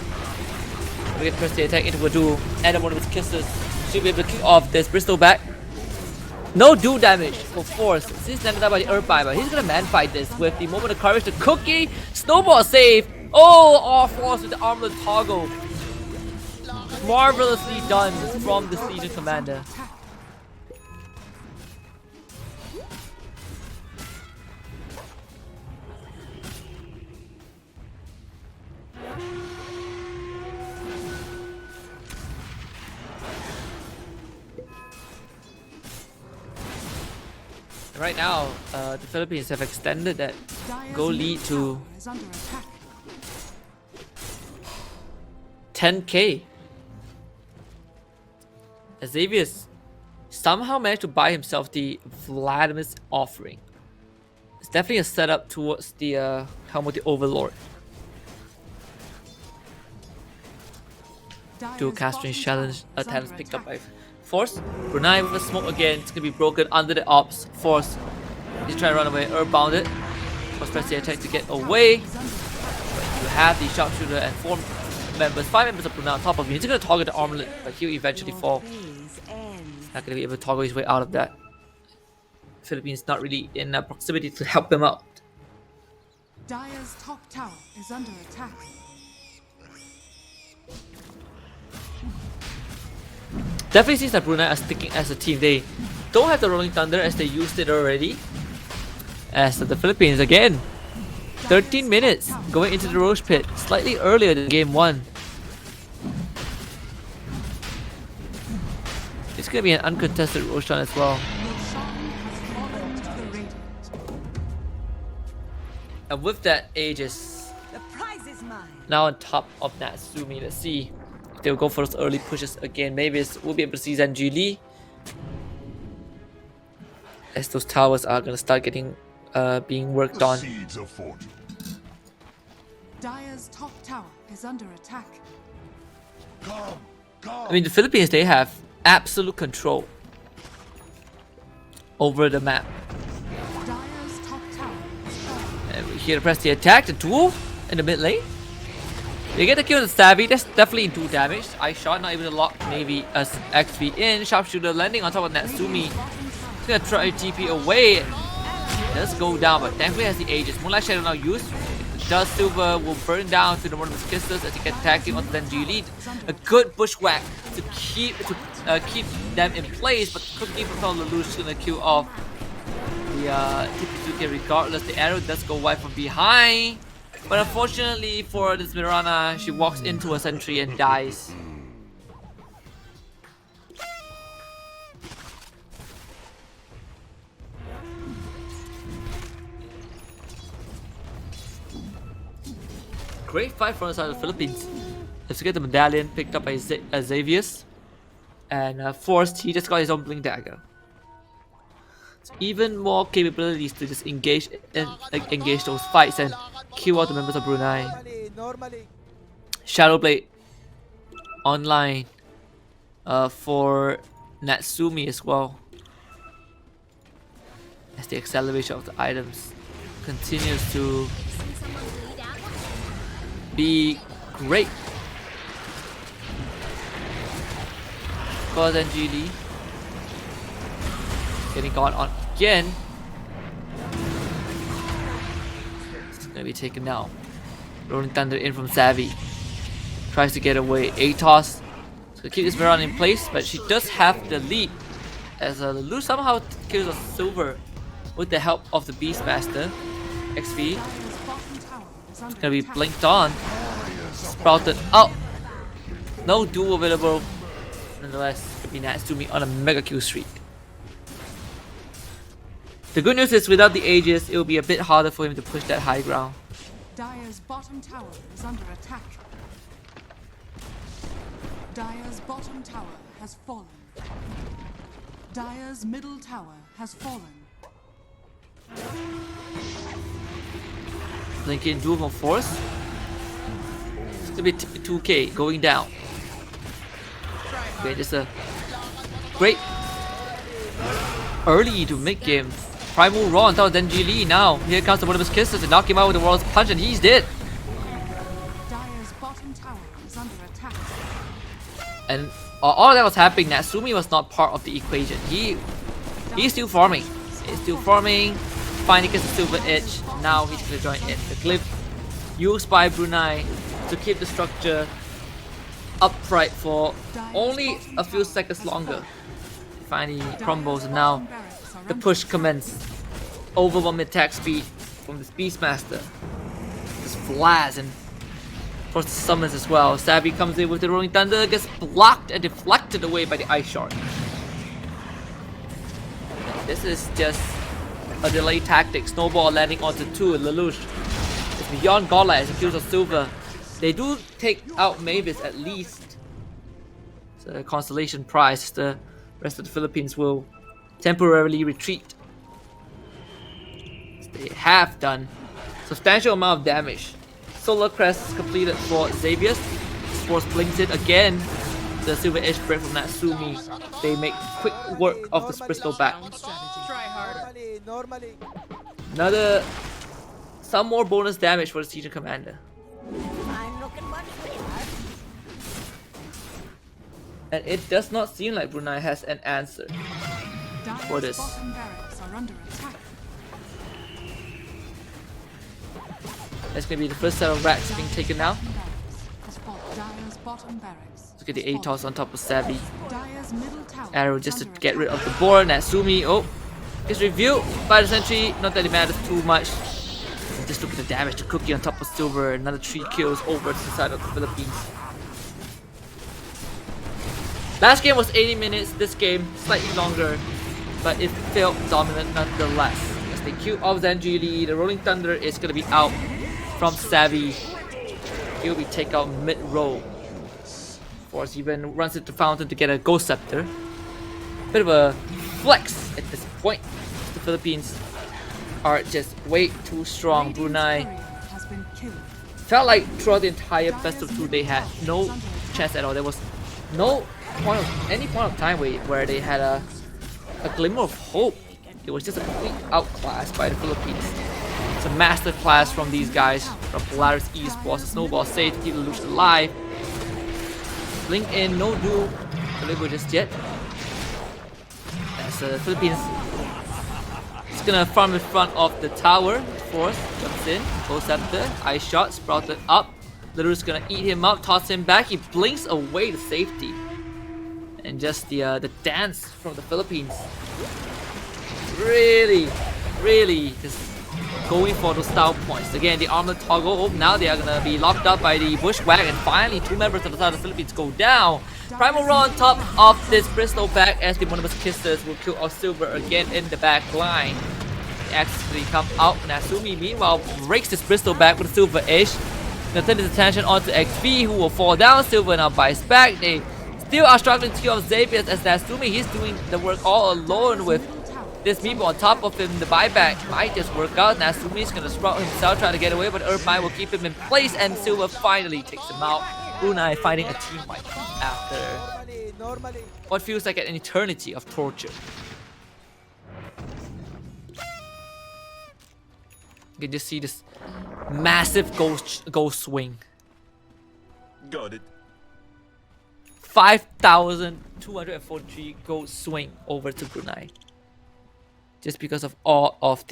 Speaker 1: We get press the attack into a duel. And one of his kisses. Should be able to kick off this. Bristol back. No duel damage for Force. Since never died by the Earthbind, but he's gonna man fight this with the moment of courage. The cookie. Snowball save. Oh, all Force with the armlet toggle. Marvelously done from the Legion Commander. Right now, the Philippines have extended that goal lead to 10k. Xavier's somehow managed to buy himself the Vladimir's offering. It's definitely a setup towards the helm of the Overlord. Dual casting challenge attempts picked up by Force. Brunei with a smoke again. It's gonna be broken under the ops. Force. He's trying to run away. Earthbound it. Force press the attack to get away. But you have the sharpshooter and 5 members of Brunei on top of him. He's gonna target the armlet, but he'll eventually fall. Not gonna be able to toggle his way out of that. Philippines not really in proximity to help him out.
Speaker 2: Dire's top tower is under attack.
Speaker 1: Definitely seems that Brunei are sticking as a team. They don't have the Rolling Thunder as they used it already. As the Philippines again, 13 minutes going into the Roche Pit, slightly earlier than game 1. It's gonna be an uncontested Roshan as well. And with that, Aegis
Speaker 3: The prize is mine.
Speaker 1: now on top of Natsumi. Let's see if they'll go for those early pushes again. Maybe we'll be able to see Zanji Lee as those towers are gonna start getting being worked on.
Speaker 2: Dire's top tower is under attack.
Speaker 1: I mean, the Philippines, they have absolute control over the map.
Speaker 2: Dire's top tower is fallen.
Speaker 1: And we're here to press the attack, the duel in the mid lane. They get the kill with the Savvy, that's definitely 2 damage. Ice Shot not able to lock maybe as XP in. Sharpshooter landing on top of Natsumi. He's gonna try to TP away. It does go down, but thankfully has the Aegis. Moonlight Shadow now used. Does Silver will burn down to the one of his kisses as he gets tagged in on the Zanji lead. A good bushwhack to keep them in place, but Cookie from Lelouch gonna kill off the TP2K regardless. The arrow does go wide from behind, but unfortunately for this Mirana, she walks into a sentry and dies. Great fight from the side of the Philippines. Let's get the medallion picked up by Xavier's. And Forced, he just got his own Blink Dagger. So even more capabilities to just engage those fights and kill out the members of Brunei.
Speaker 5: Normally.
Speaker 1: Shadowblade online for Natsumi as well. As the acceleration of the items continues to be great. Cause and Lee getting gone on again. It's gonna be taken now. Rolling Thunder in from Savvy. Tries to get away. A-toss. So keep this Mirana in place, but she does have the lead. As Lelouch somehow kills a Silver with the help of the Beastmaster. XP. It's gonna be blinked on. Sprouted out. No duel available. Nonetheless, could be Natsumi on a mega kill streak. The good news is without the Aegis, it will be a bit harder for him to push that high ground.
Speaker 2: Dire's bottom tower is under attack. Dire's bottom tower has fallen. Dire's middle tower has fallen.
Speaker 1: Blinking duel from Force. It's gonna be 2k going down. Okay, just a great early to mid game. Primal Raw on top of Denji Lee. Now here comes one of his kisses to knock him out with the World's Punch, and he's dead.
Speaker 2: Dire's bottom tower is under attack.
Speaker 1: And all that was happening, Natsumi was not part of the equation. He's still farming. He's still farming. Finally gets the Silver Edge. Now he's gonna join in. The glyph used by Brunei to keep the structure upright for only a few seconds longer. Finally crumbles, and now the push commences. Over 1 minute attack speed from this Beastmaster. Just flies and of course the summons as well. Savvy comes in with the Rolling Thunder, gets blocked and deflected away by the Ice Shard. This is just a delay tactic. Snowball landing onto 2. Lelouch is beyond godlike as he kills a Silver. They do take out Mavis at least. It's a consolation prize. The rest of the Philippines will temporarily retreat. They have done substantial amount of damage. Solar Crest is completed for Xavius. Force blinks it again. The Silver Edge break from Natsumi. They make quick work of the Bristol back.
Speaker 5: Normally.
Speaker 1: Some more bonus damage for the Season Commander. And it does not seem like Brunei has an answer for this.
Speaker 2: Bottom barracks are under attack.
Speaker 1: That's gonna be the first set of racks being taken now.
Speaker 2: Dire's bottom barracks.
Speaker 1: Look at the ATOS on top of Savvy.
Speaker 2: Dire's middle tower
Speaker 1: Arrow
Speaker 2: is
Speaker 1: just to
Speaker 2: under
Speaker 1: get rid
Speaker 2: attack.
Speaker 1: of the board. Natsumi, gets revealed by the sentry. Not that it matters too much. And just look at the damage to Cookie on top of Silver. Another 3 kills over to the side of the Philippines. Last game was 80 minutes. This game slightly longer, but it felt dominant nonetheless. As they kill off Denji Lee, the Rolling Thunder is gonna be out from Savvy. He'll be taken out mid-row. Force even runs into Fountain to get a Ghost Scepter. Bit of a flex at this point. The Philippines are just way too strong. Brunei
Speaker 2: Has been killed.
Speaker 1: felt like throughout the entire best of 2 they had no chance at all. There was no any point of time where they had a glimmer of hope. It was just a complete outclass by the Philippines. It's a master class from these guys from Polaris Esports. Snowball saved to keep the Lelouch alive. Blink in, no do deliver just yet. As the Philippines is gonna farm in front of the tower. Force jumps in, Ghost Scepter, Ice Shot, sprouted up. Lelouch's gonna eat him up, toss him back. He blinks away to safety. And just the dance from the Philippines. Really just going for those style points. Again, the armor toggle. Oh, now they are gonna be locked up by the Bushwhack, and finally 2 members of the side of the Philippines go down. Primal Raw on top of this Bristol back as the Monibus Kissers will kill off Silver again in the back line. They actually come out. Natsumi meanwhile breaks this Bristol back with a Silver Edge. Now turn his attention onto XP, who will fall down. Silver now buys back. They still are struggling to kill off Xavier as Natsumi. He's doing the work all alone with this people on top of him. The buyback might just work out. Natsumi's gonna sprout himself, trying to get away, but Earthmine will keep him in place, and Silver finally takes him out. Brunei finding a team fight after
Speaker 5: Normally.
Speaker 1: what feels like an eternity of torture. You can just see this massive ghost swing.
Speaker 4: Got it.
Speaker 1: 5,243 gold swing over to Brunei. Just because of all of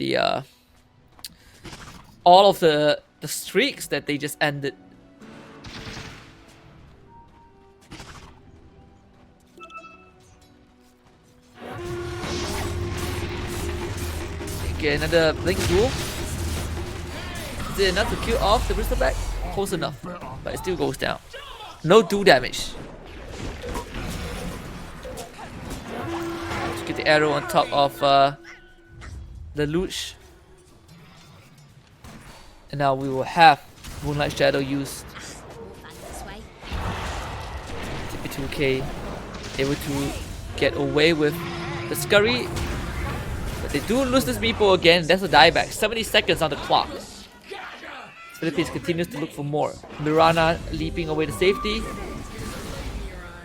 Speaker 1: the streaks that they just ended. Okay, another blink duel. Is it enough to kill off the Bristleback? Close enough, but it still goes down. No do damage. the arrow on top of the Luch. And now we will have Moonlight Shadow used.
Speaker 6: More fun this way.
Speaker 1: TP2K able to get away with the Scurry. But they do lose this Meepo again. That's a dieback. 70 seconds on the clock. Philippines continues to look for more. Mirana leaping away to safety.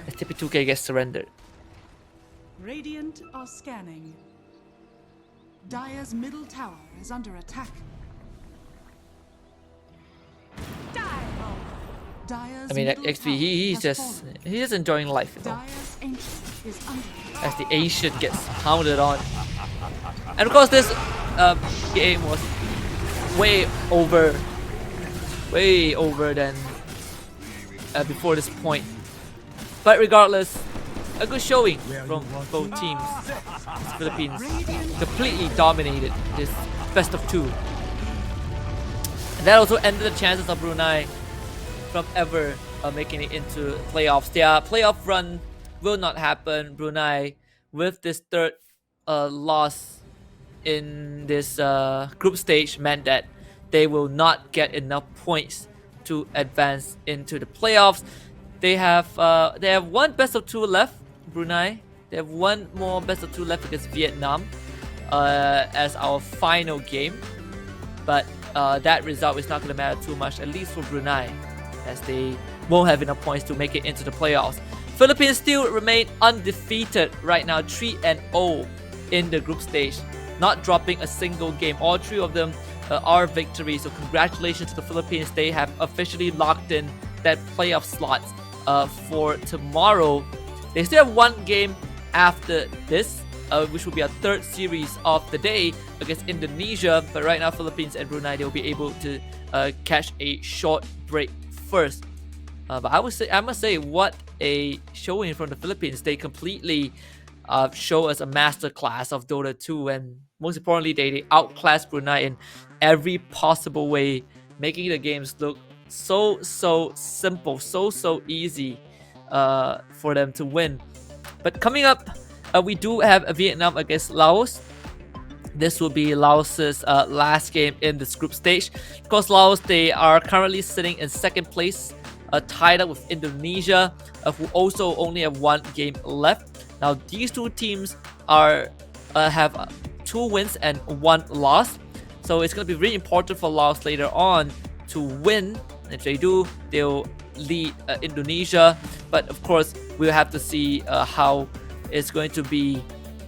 Speaker 1: As TP2K gets surrendered.
Speaker 2: Radiant are scanning. Dire's middle tower is under attack. Dire's
Speaker 1: I mean,
Speaker 2: middle
Speaker 1: XP,
Speaker 2: tower
Speaker 1: he's
Speaker 2: has
Speaker 1: just
Speaker 2: fallen.
Speaker 1: enjoying life, you know,
Speaker 2: Dire's ancient is under attack.
Speaker 1: as the Asian gets pounded on. And of course, this game was way over than before this point. But regardless, a good showing from both teams. The Philippines completely dominated this best of 2. And that also ended the chances of Brunei from ever making it into playoffs. Their playoff run will not happen. Brunei, with this third loss in this group stage, meant that they will not get enough points to advance into the playoffs. They have one best of 2 left, Brunei. They have one more best of 2 left against Vietnam as our final game. But that result is not going to matter too much, at least for Brunei, as they won't have enough points to make it into the playoffs. Philippines still remain undefeated right now, 3-0 in the group stage, not dropping a single game. All 3 of them are victories, so congratulations to the Philippines. They have officially locked in that playoff slot for tomorrow. They still have one game after this, which will be a third series of the day against Indonesia. But right now, Philippines and Brunei, they will be able to catch a short break first. But I must say, what a showing from the Philippines. They completely show us a masterclass of Dota 2, and most importantly, they outclassed Brunei in every possible way, making the games look so simple, so easy for them to win. But coming up, we do have a Vietnam against Laos. This will be Laos's last game in this group stage. Of course, Laos, they are currently sitting in second place, tied up with Indonesia, who also only have one game left. Now, these two teams are have 2 wins and 1 loss. So it's going to be really important for Laos later on to win. And if they do, they'll lead Indonesia. But of course, we'll have to see how it's going to be.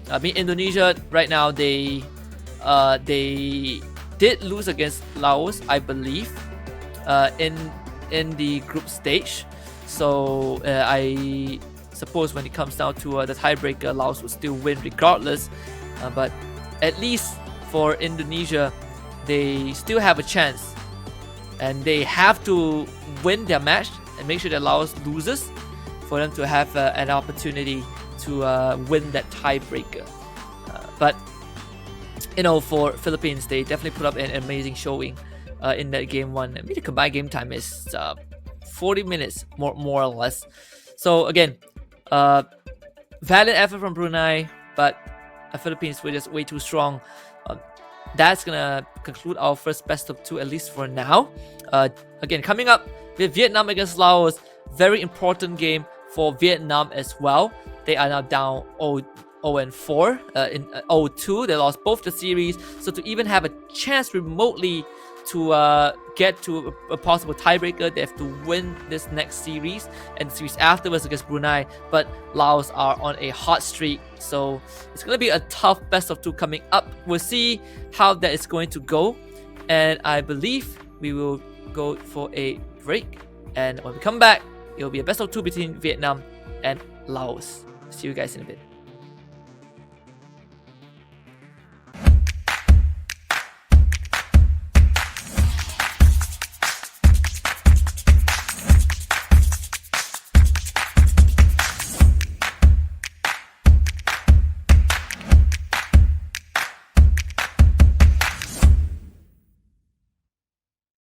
Speaker 1: I mean, Indonesia right now, they did lose against Laos, I believe, in the group stage. So I suppose when it comes down to the tiebreaker, Laos will still win regardless. But at least for Indonesia, they still have a chance, and they have to win their match and make sure that Laos loses for them to have an opportunity to win that tiebreaker. But you know, for Philippines, they definitely put up an amazing showing in that game 1. I mean, the combined game time is 40 minutes more or less. So again, valiant effort from Brunei, but the Philippines were just way too strong. That's gonna conclude our first best of 2, at least for now. Again, coming up with Vietnam against Laos, very important game for Vietnam as well. They are now down 0-4 in 0-2. They lost both the series, so to even have a chance remotely to get to a possible tiebreaker, they have to win this next series and the series afterwards against Brunei. But Laos are on a hot streak, so it's going to be a tough best of 2 coming up. We'll see how that is going to go, and I believe we will go for a break, and when we come back, it will be a best of 2 between Vietnam and Laos. See you guys in a bit.